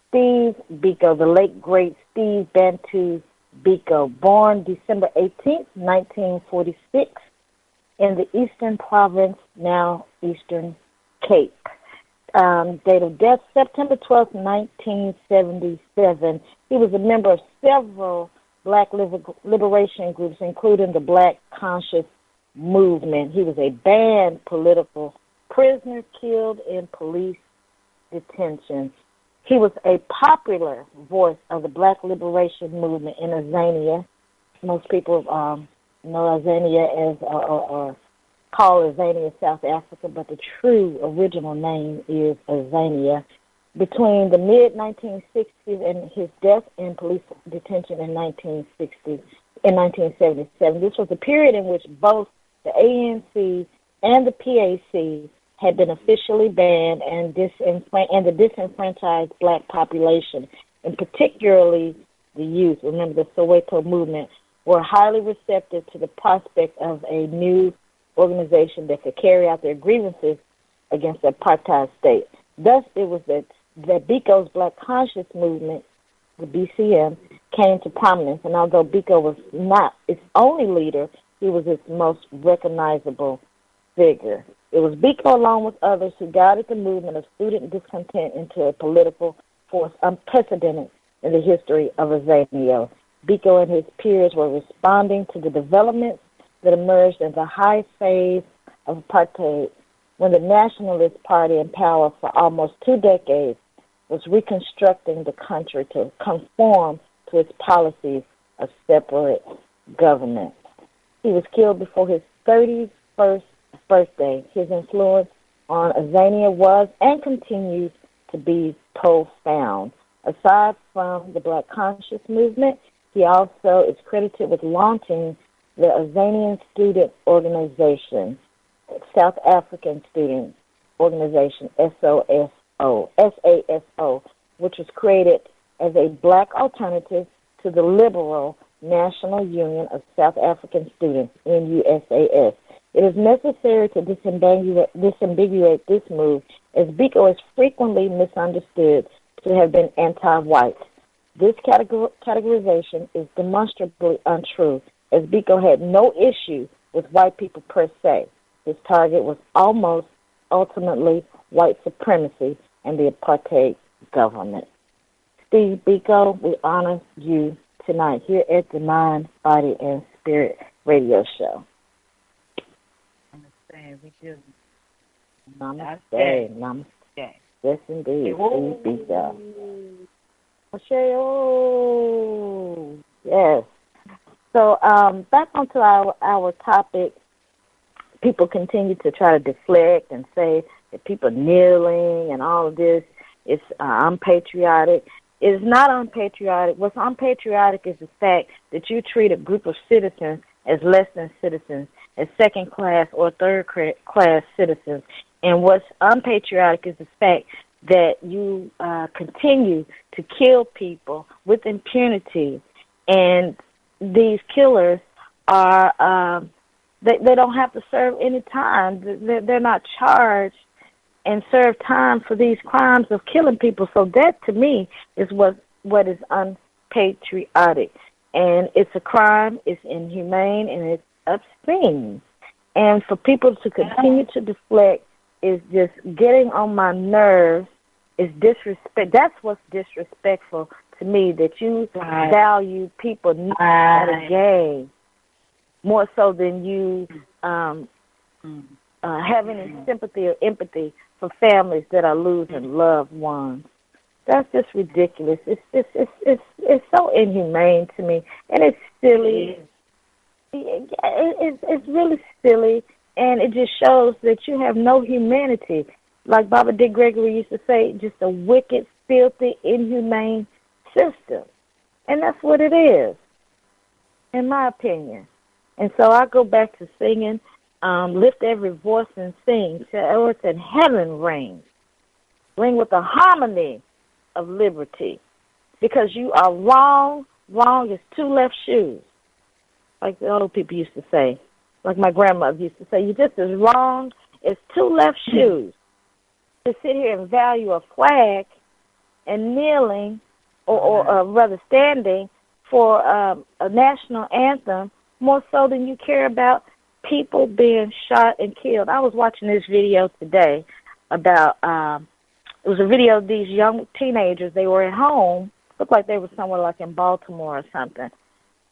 Steve Biko, the late, great Steve Bantu Biko, born December 18th, 1946, in the Eastern Province, now Eastern Cape. Date of death, September 12th, 1977. He was a member of several Black liberation groups, including the Black Conscious Movement. He was a banned political prisoner killed in police detention. He was a popular voice of the Black liberation movement in Azania. Most people know Azania as, or call Azania South Africa, but the true original name is Azania. Between the mid-1960s and his death in police detention in 1977. This was a period in which both the ANC and the PAC had been officially banned, and the disenfranchised Black population, and particularly the youth, remember the Soweto movement, were highly receptive to the prospect of a new organization that could carry out their grievances against the apartheid state. Thus, it was that Biko's Black Conscious Movement, the BCM, came to prominence, and although Biko was not its only leader, he was its most recognizable figure. It was Biko, along with others, who guided the movement of student discontent into a political force unprecedented in the history of Azania. Biko and his peers were responding to the developments that emerged in the high phase of apartheid, when the Nationalist Party, in power for almost 2 decades, was reconstructing the country to conform to its policies of separate government. He was killed before his 31st birthday. His influence on Azania was and continues to be profound. Aside from the Black Conscious Movement, he also is credited with launching the Azanian Student Organization, South African Student Organization, SASO, which was created as a Black alternative to the liberal National Union of South African Students, NUSAS. It is necessary to disambiguate this move, as Biko is frequently misunderstood to have been anti-white. This categorization is demonstrably untrue, as Biko had no issue with white people per se. His target was almost ultimately white supremacy and the apartheid government. Steve Biko, we honor you tonight here at the Mind, Body, and Spirit Radio Show. Namaste, we do. Namaste. Namaste. Yes, indeed. Steve Biko. Oh, yes. So back onto our topic, people continue to try to deflect and say that people kneeling and all of this is unpatriotic. It's not unpatriotic. What's unpatriotic is the fact that you treat a group of citizens as less than citizens, as second-class or third-class citizens. And what's unpatriotic is the fact that you continue to kill people with impunity, and these killers are they don't have to serve any time. They're not charged and serve time for these crimes of killing people. So that, to me, is what is unpatriotic. And it's a crime, it's inhumane, and it's obscene. And for people to continue to deflect is just getting on my nerves, is disrespect. That's what's disrespectful to me, that you value people at a game more so than you have any sympathy or empathy for families that are losing loved ones. That's just ridiculous. It's so inhumane to me, and it's silly. It's really silly, and it just shows that you have no humanity. Like Baba Dick Gregory used to say, just a wicked, filthy, inhumane system. And that's what it is, in my opinion. And so I go back to singing, lift every voice and sing. Oh, it's in heaven ring. Ring with the harmony of liberty. Because you are wrong. Wrong is two left shoes. Like the old people used to say. Like my grandmother used to say, you're just as wrong as two left shoes. To sit here and value a flag and kneeling or rather standing for a national anthem more so than you care about people being shot and killed. I was watching this video today about, it was a video of these young teenagers. They were at home, looked like they were somewhere like in Baltimore or something.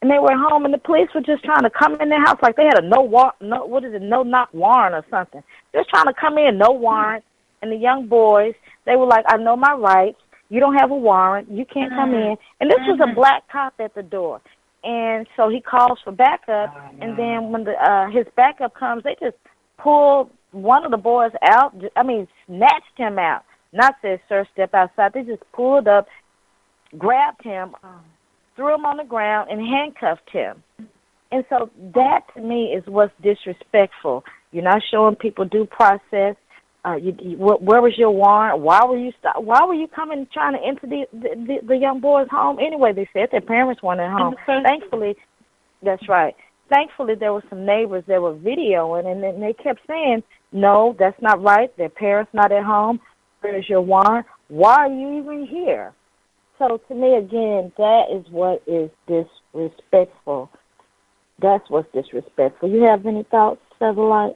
And they were at home, and the police were just trying to come in their house like they had a no-knock warrant or something. Just trying to come in, no warrant. And the young boys, they were like, I know my rights. You don't have a warrant. You can't come in. And this was a black cop at the door. And so he calls for backup. And then when his backup comes, they just pulled one of the boys out. Snatched him out. Not said, sir, step outside. They just pulled up, grabbed him, threw him on the ground, and handcuffed him. And so that, to me, is what's disrespectful. You're not showing people due process. Where was your warrant? Why were you coming trying to enter the young boy's home anyway? They said their parents weren't at home. Thankfully, that's right. Thankfully, there were some neighbors that were videoing, and then they kept saying, no, that's not right. Their parents not at home. Where is your warrant? Why are you even here? So to me, again, that is what is disrespectful. That's what's disrespectful. You have any thoughts, Satellite?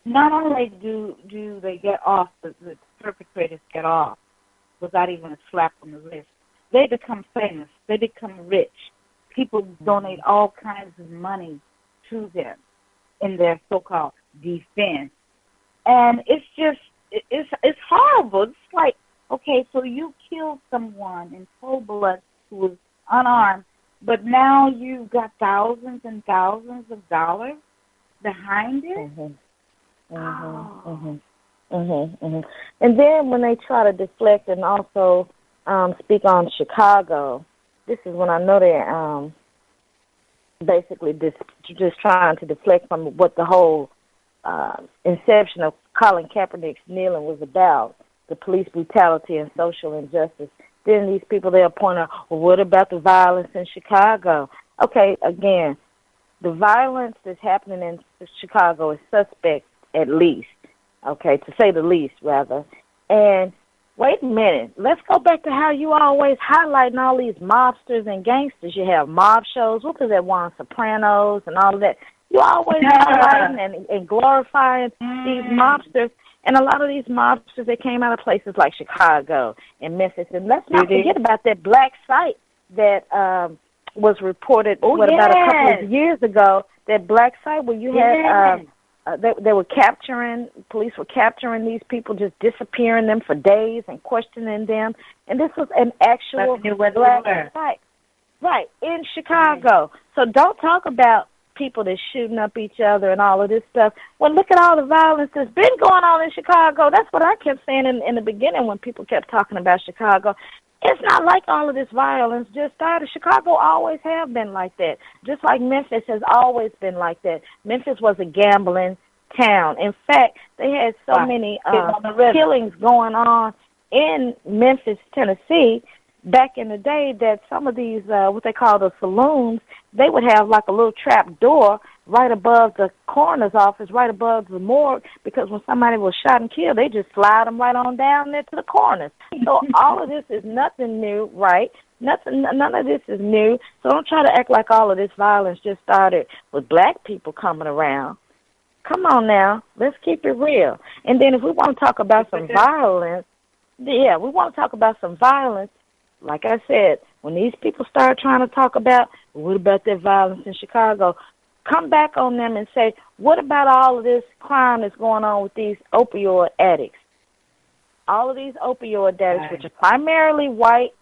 Not only do they get off, the perpetrators get off without even a slap on the wrist, they become famous. They become rich. People donate all kinds of money to them in their so-called defense. And it's just, it's horrible. It's like, okay, so you killed someone in cold blood who was unarmed, but now you've got thousands and thousands of dollars behind it? Mm-hmm. And then when they try to deflect and also speak on Chicago, this is when I know they're basically just trying to deflect from what the whole inception of Colin Kaepernick's kneeling was about, the police brutality and social injustice. Then these people, they'll point out, well, what about the violence in Chicago? Okay, again, the violence that's happening in Chicago is suspect, at least, okay, to say the least, rather. And wait a minute. Let's go back to how you always highlighting all these mobsters and gangsters. You have mob shows. What was that one? Sopranos and all of that. You always highlighting and glorifying these mobsters. And a lot of these mobsters, they came out of places like Chicago and Memphis. And let's not forget about that black site that was reported about a couple of years ago, that black site where you had they were capturing, police were capturing these people, just disappearing them for days and questioning them. And this was an actual black site. Right, in Chicago. So don't talk about people that's shooting up each other and all of this stuff. Well, look at all the violence that's been going on in Chicago. That's what I kept saying in the beginning when people kept talking about Chicago. It's not like all of this violence just started. Chicago always have been like that, just like Memphis has always been like that. Memphis was a gambling town. In fact, they had so many killings going on in Memphis, Tennessee, back in the day, that some of these, what they call the saloons, they would have like a little trap door right above the coroner's office, right above the morgue, because when somebody was shot and killed, they just slide them right on down there to the coroner's. So all of this is nothing new, right? None of this is new. So don't try to act like all of this violence just started with black people coming around. Come on now, let's keep it real. And then if we want to talk about some violence, like I said, when these people start trying to talk about, what about that violence in Chicago, come back on them and say, what about all of this crime that's going on with these opioid addicts? All of these opioid addicts, which are primarily white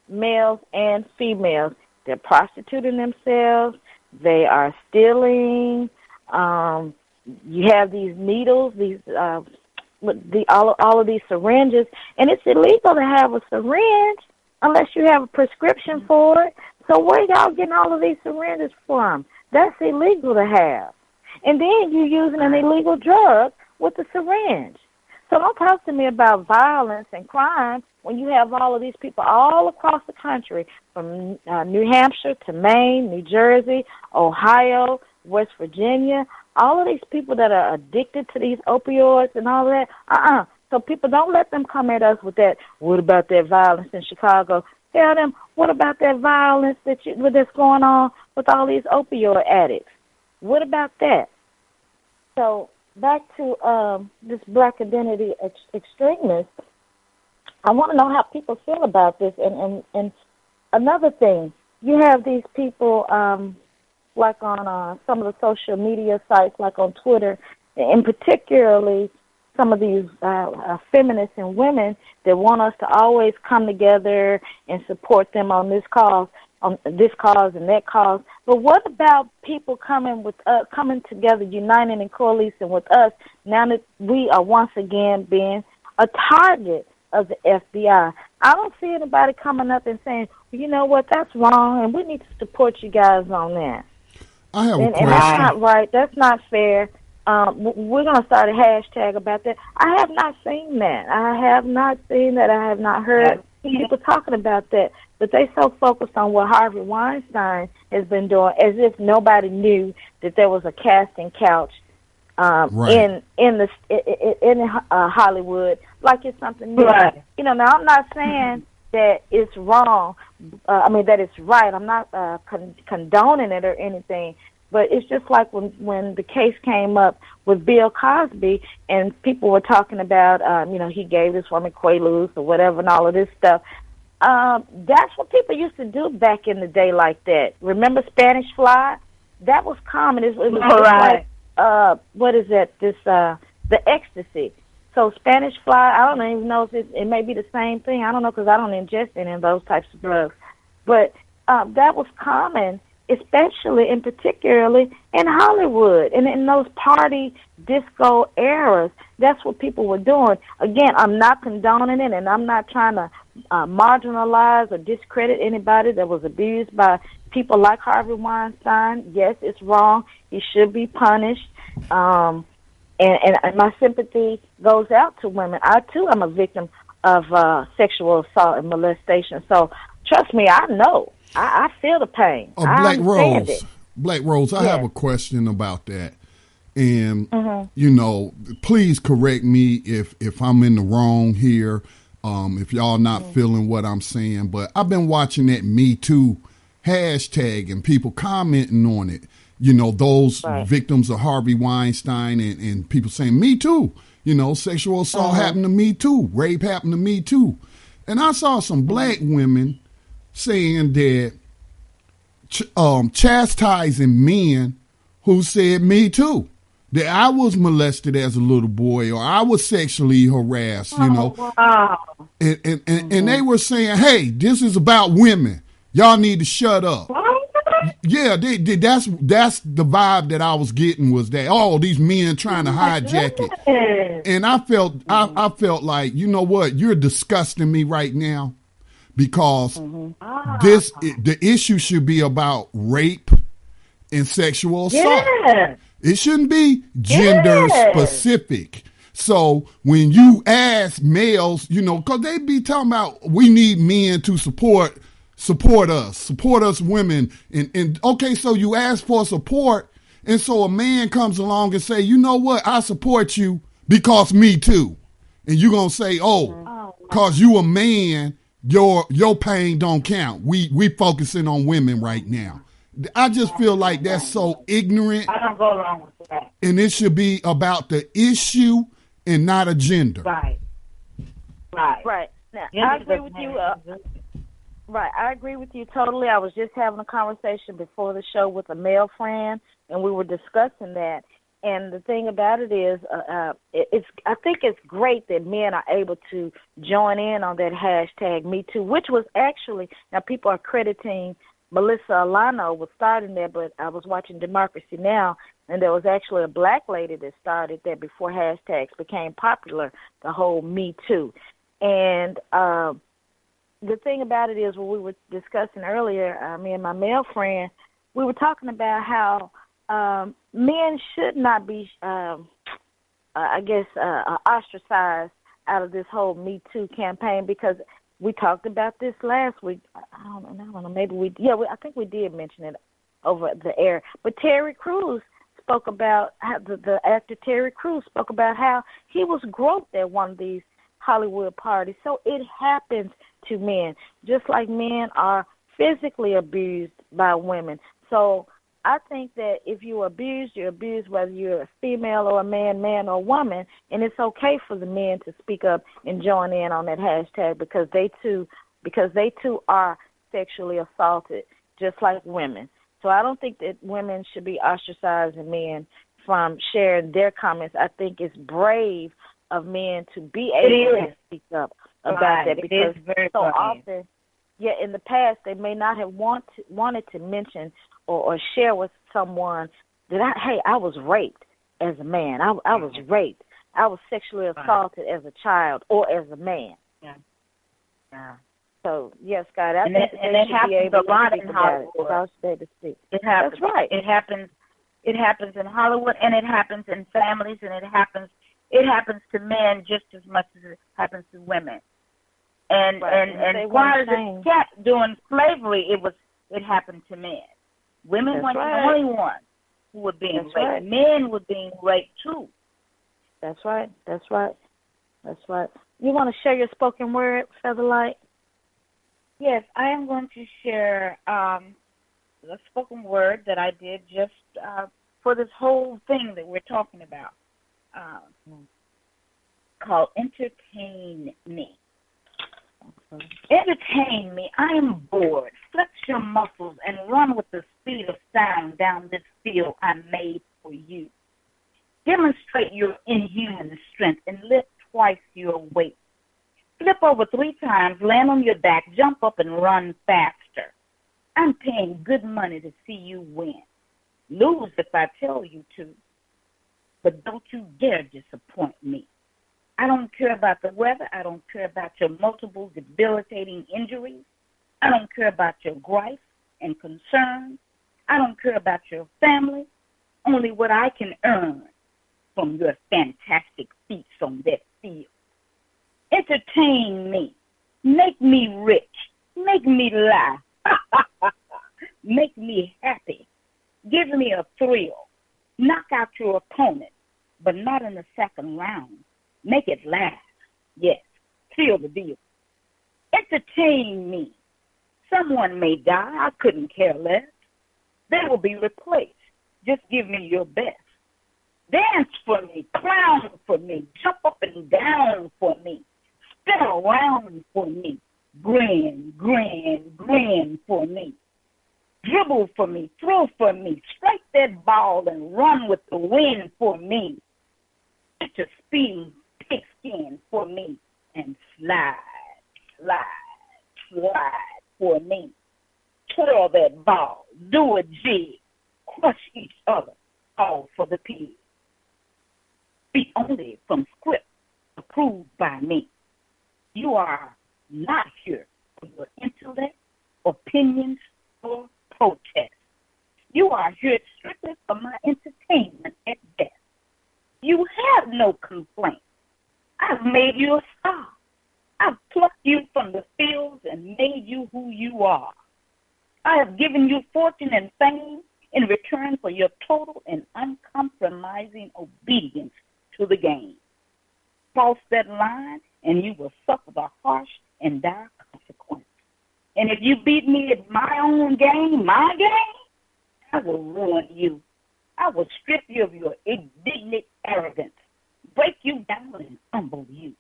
males and females, they're prostituting themselves, they are stealing, you have these needles, all of these syringes, and it's illegal to have a syringe unless you have a prescription for it. So where y'all getting all of these syringes from? That's illegal to have. And then you're using an illegal drug with a syringe. So don't talk to me about violence and crime when you have all of these people all across the country, from New Hampshire to Maine, New Jersey, Ohio, West Virginia, all of these people that are addicted to these opioids and all of that. So people, don't let them come at us with that, what about that violence in Chicago? Tell them, what about that violence that's going on with all these opioid addicts? What about that? So back to this black identity extremist, I want to know how people feel about this. And another thing, you have these people like on some of the social media sites, like on Twitter, and particularly some of these feminists and women that want us to always come together and support them on this cause and that cause. But what about people coming together, uniting and coalescing with us now that we are once again being a target of the FBI? I don't see anybody coming up and saying, well, you know what, that's wrong, and we need to support you guys on that. I have a question. And that's not right. That's not fair. We're going to start a hashtag about that. I have not seen that. I have not heard people talking about that. But they so focused on what Harvey Weinstein has been doing, as if nobody knew that there was a casting couch in Hollywood, like it's something new. Right. You know, now I'm not saying that it's wrong. That it's right. I'm not condoning it or anything. But it's just like when the case came up with Bill Cosby, and people were talking about, he gave this woman Quaaludes or whatever and all of this stuff. That's what people used to do back in the day like that. Remember Spanish Fly? That was common. It was right. Like, what is that? The ecstasy. So Spanish Fly, I don't even know if it may be the same thing. I don't know, because I don't ingest any of those types of drugs. But that was common, especially and particularly in Hollywood and in those party disco eras. That's what people were doing. Again, I'm not condoning it, and I'm not trying to marginalize or discredit anybody that was abused by people like Harvey Weinstein. Yes, it's wrong. He should be punished. And my sympathy goes out to women. I, too, am a victim of sexual assault and molestation. So trust me, I know. I feel the pain. Black Rose, I have a question about that. And, please correct me if I'm in the wrong here. If y'all not feeling what I'm saying, but I've been watching that Me Too hashtag and people commenting on it. You know, those victims of Harvey Weinstein and people saying, me too. You know, sexual assault happened to me too. Rape happened to me too. And I saw some black women saying that chastising men who said me too. That I was molested as a little boy or I was sexually harassed, you know. Wow. And they were saying, hey, this is about women. Y'all need to shut up. Yeah, that's the vibe that I was getting was that, oh, these men trying to hijack it. And I felt I felt like, you know what, you're disgusting me right now because the issue should be about rape and sexual assault. Yeah. It shouldn't be gender specific. So when you ask males, you know, because they be talking about we need men to support us women. And okay, so you ask for support, and so a man comes along and say, you know what, I support you because me too. And you're going to say, because you a man, your pain don't count. We focusing on women right now. I just feel like that's so ignorant. I don't go along with that. And it should be about the issue and not a gender. Right. Now, I agree with you. I agree with you totally. I was just having a conversation before the show with a male friend, and we were discussing that. And the thing about it is, I think it's great that men are able to join in on that hashtag Me Too, which was actually, now people are crediting Melissa Alano with starting that, but I was watching Democracy Now!, and there was actually a black lady that started that before hashtags became popular, the whole Me Too. And the thing about it is, what we were discussing earlier, me and my male friend, we were talking about how men should not be, ostracized out of this whole Me Too campaign, because we talked about this last week. I don't know, I think we did mention it over the air. But Terry Crews spoke about how the actor Terry Crews spoke about how he was groped at one of these Hollywood parties. So it happens to men, just like men are physically abused by women. So I think that if you're abused whether you're a female or a man or woman, and it's okay for the men to speak up and join in on that hashtag because they too are sexually assaulted, just like women. So I don't think that women should be ostracizing men from sharing their comments. I think it's brave of men to be able to speak up about that, because so often, in the past, they may not have wanted to mention or share with someone that I was raped as a man. I was raped. I was sexually assaulted as a child or as a man. Yeah. So yes, God, I think it happens a lot in Hollywood. It happens. That's right. It happens in Hollywood, and it happens in families, and it happens to men just as much as it happens to women. And prior to during slavery, it happened to men. Women weren't the only ones who were being raped. Right. Men were being raped too. That's right. You want to share your spoken word, Featherlight? Yes, I am going to share a spoken word that I did just for this whole thing that we're talking about, called Entertain Me. Okay. Entertain me. I am bored. Flex your muscles and run with the speed of sound down this field I made for you. Demonstrate your inhuman strength and lift twice your weight. Flip over 3 times, land on your back, jump up and run faster. I'm paying good money to see you win. Lose if I tell you to, but don't you dare disappoint me. I don't care about the weather. I don't care about your multiple debilitating injuries. I don't care about your gripes and concerns. I don't care about your family, only what I can earn from your fantastic feats on that field. Entertain me. Make me rich. Make me laugh. Make me happy. Give me a thrill. Knock out your opponent, but not in the second round. Make it last. Yes. seal the deal. Entertain me. Someone may die. I couldn't care less. They will be replaced. Just give me your best. Dance for me, clown for me, jump up and down for me, spin around for me, grin, grin, grin for me, dribble for me, throw for me, strike that ball and run with the wind for me, get your speeding pigskin for me, and slide, slide, slide for me. Twirl that ball, do a jig, crush each other, all for the pig. Speak only from script approved by me. You are not here for your intellect, opinions, or protest. You are here strictly for my entertainment at best. You have no complaint. I've made you a star. I've plucked you from the fields and made you who you are. I have given you fortune and fame in return for your total and uncompromising obedience to the game. Cross that line, and you will suffer the harsh and dire consequence. And if you beat me at my own game, I will ruin you. I will strip you of your indignant arrogance, break you down and humble you.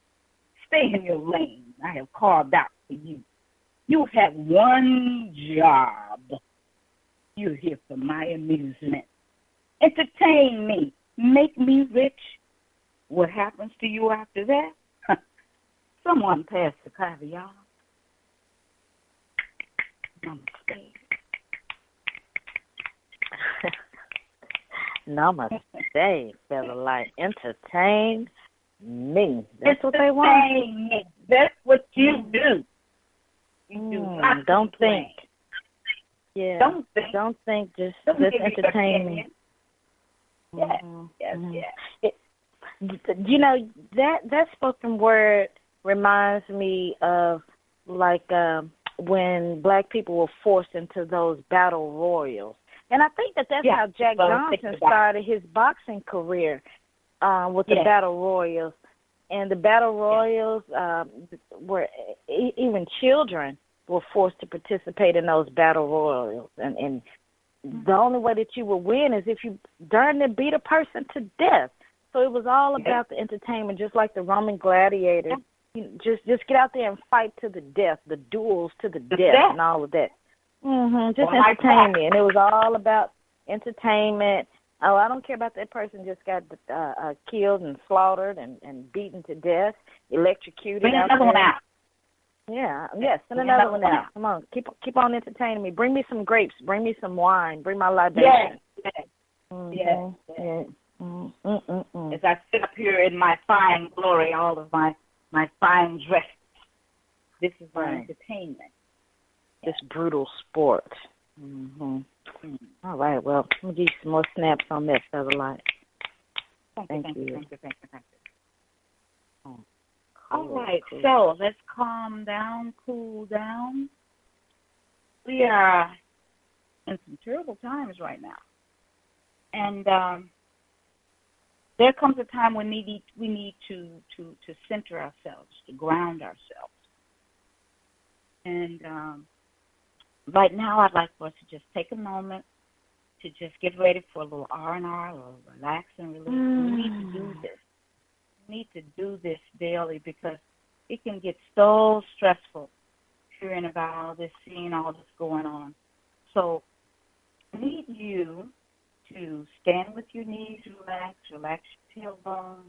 Stay in your lane I have carved out for you. You have one job. You're here for my amusement. Entertain me. Make me rich. What happens to you after that? Someone pass the caviar. Namaste. Namaste, Feather Light. Entertain me. That's what they want. Entertain me. That's what you do. You do not don't complain. think. Yeah. Don't think. Just entertain me. Yes, yes. You know, that spoken word reminds me of like when black people were forced into those battle royals. And I think that's how Jack Johnson started his boxing career with the battle royals. And the battle royals were even children were forced to participate in those battle royals. And the only way that you would win is if you darn near beat a person to death. So it was all about the entertainment, just like the Roman gladiators. You know, just get out there and fight to the death, the duels to the death and all of that. Just entertainment. And it was all about entertainment. Oh, I don't care about that person just got killed and slaughtered and beaten to death, electrocuted. Bring another one out. Yeah, yes, send another one out. Come on, keep on entertaining me. Bring me some grapes. Bring me some wine. Bring my libation. Yes. As I sit up here in my fine glory, all of my fine dress, this is my entertainment. This brutal sport. All right, well, let me give you some more snaps on that, Feather Light. Thank you. All right, so let's calm down, cool down. We are in some terrible times right now. And there comes a time when we need to center ourselves, to ground ourselves. And right now I'd like for us to just take a moment to just get ready for a little R&R, a little relax and release. We need to do this. We need to do this daily because it can get so stressful hearing about all this, seeing all this going on. So I need you to stand with your knees relax your tailbone.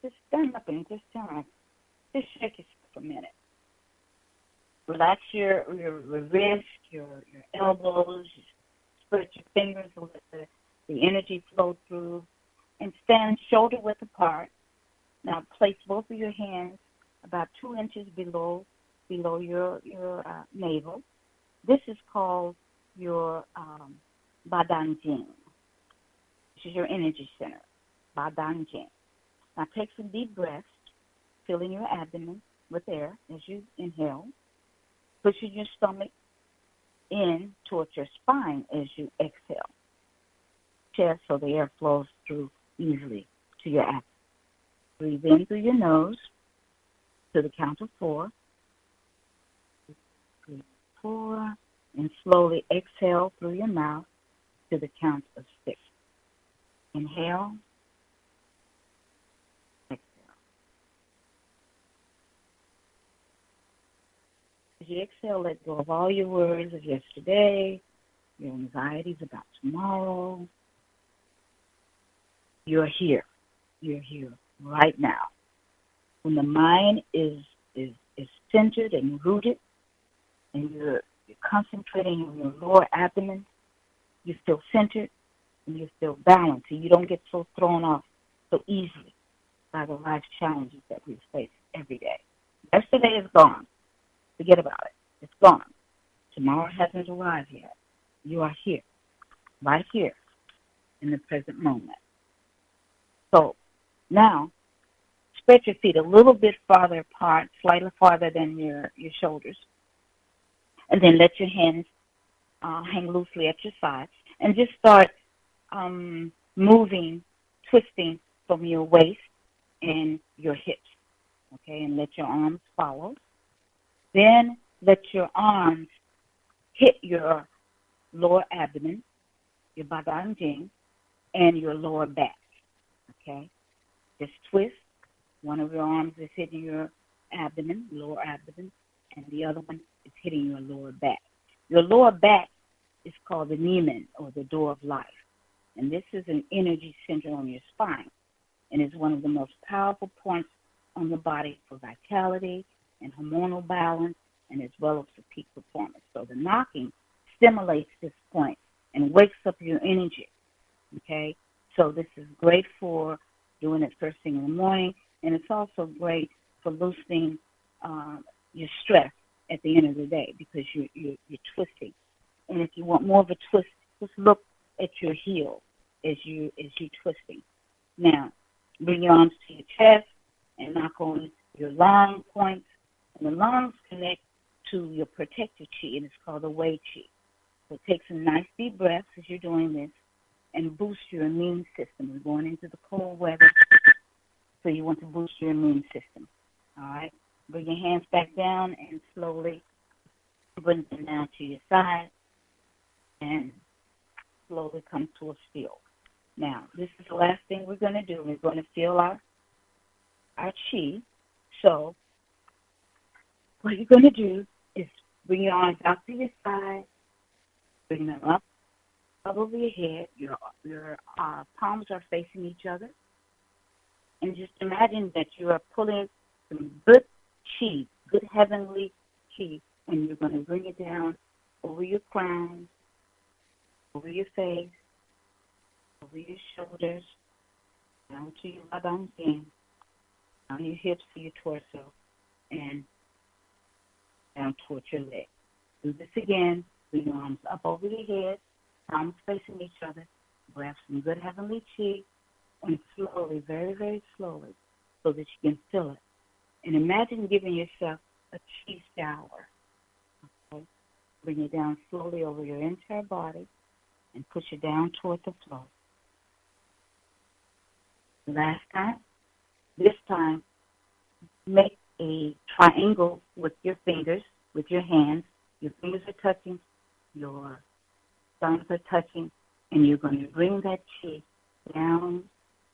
Just stand up and just shake yourself for a minute. Relax your wrist, your elbows, spread your fingers and let the energy flow through, and stand shoulder width apart. Now place both of your hands about 2 inches below your navel. This is called your Badanjing. This is your energy center, Badanjing. Now take some deep breaths, filling your abdomen with air as you inhale, pushing your stomach in towards your spine as you exhale. Chest so the air flows through easily to your abdomen. Breathe in through your nose, to the count of 4. 3, 4. And slowly exhale through your mouth to the count of 6. Inhale. Exhale. As you exhale, let go of all your worries of yesterday, your anxieties about tomorrow. You're here. You're here right now. When the mind is centered and rooted, and you're concentrating on your lower abdomen, you feel centered and you feel balanced, and you don't get so thrown off so easily by the life challenges that we face every day. Yesterday is gone. Forget about it. It's gone. Tomorrow hasn't arrived yet. You are here, right here, in the present moment. So now, spread your feet a little bit farther apart, slightly farther than your shoulders. And then let your hands hang loosely at your sides. And just start moving, twisting from your waist and your hips. Okay, and let your arms follow. Then let your arms hit your lower abdomen, your badanjing, and your lower back. Okay, just twist. One of your arms is hitting your abdomen, lower abdomen, and the other one is hitting your lower back. Your lower back is called the Niemen, or the door of life. And this is an energy center on your spine, and is one of the most powerful points on the body for vitality and hormonal balance, and as well as for peak performance. So the knocking stimulates this point and wakes up your energy. Okay? So this is great for doing it first thing in the morning, and it's also great for loosening your stress at the end of the day, because you're twisting. And if you want more of a twist, just look at your heel as you're twisting. Now, bring your arms to your chest and knock on your lung points. And the lungs connect to your protective chi, and it's called the Wei Chi. So take some nice deep breaths as you're doing this and boost your immune system. We're going into the cold weather, so you want to boost your immune system. All right? Bring your hands back down and slowly bring them down to your side and slowly come to a still. Now, this is the last thing we're going to do. We're going to feel our chi. So what you're going to do is bring your arms out to your side, bring them up over your head. Your palms are facing each other. And just imagine that you are pulling some good chi, good heavenly chi, and you're going to bring it down over your crown, over your face, over your shoulders, down to your badanjing, down your hips to your torso, and down towards your leg. Do this again. Bring your arms up over your head, palms facing each other. Grab some good heavenly chi, and slowly, very, very slowly, so that you can feel it. And imagine giving yourself a chi shower. Okay? Bring it down slowly over your entire body and push it down toward the floor. Last time. This time, make a triangle with your fingers, with your hands. Your fingers are touching, your thumbs are touching, and you're going to bring that chi down,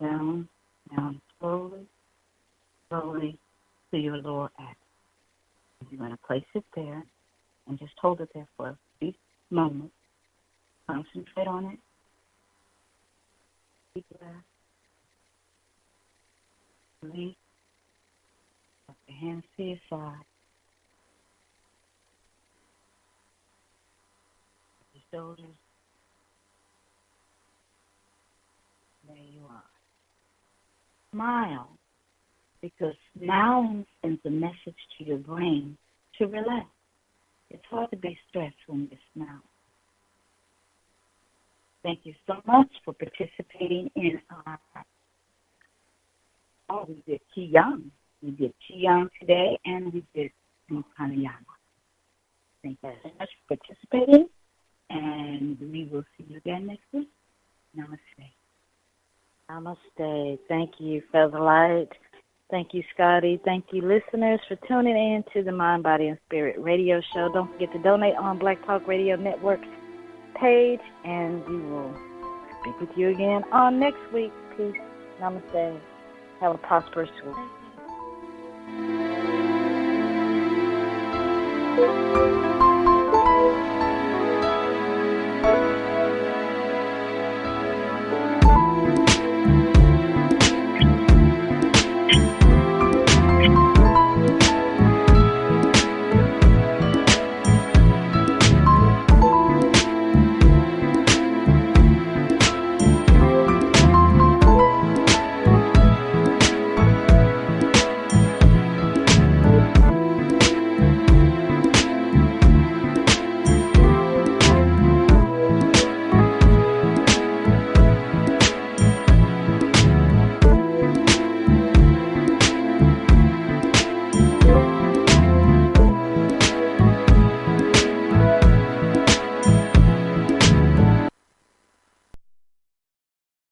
down, down, slowly, slowly to your lower abdomen. You're going to place it there and just hold it there for a brief moment. Concentrate on it. Deep breath. Release. Put your hands to your side. Your shoulders. There you are. Smile, because smiling sends a message to your brain to relax. It's hard to be stressed when you smile. Thank you so much for participating in our, we did Qigong. We did Qigong today, and we did Pranayama. Thank you so much for participating, and we will see you again next week. Namaste. Namaste. Thank you, Featherlight. Thank you, Scotty. Thank you, listeners, for tuning in to the Mind, Body, and Spirit radio show. Don't forget to donate on Black Talk Radio Network page, and we will speak with you again on next week. Peace. Namaste. Have a prosperous week.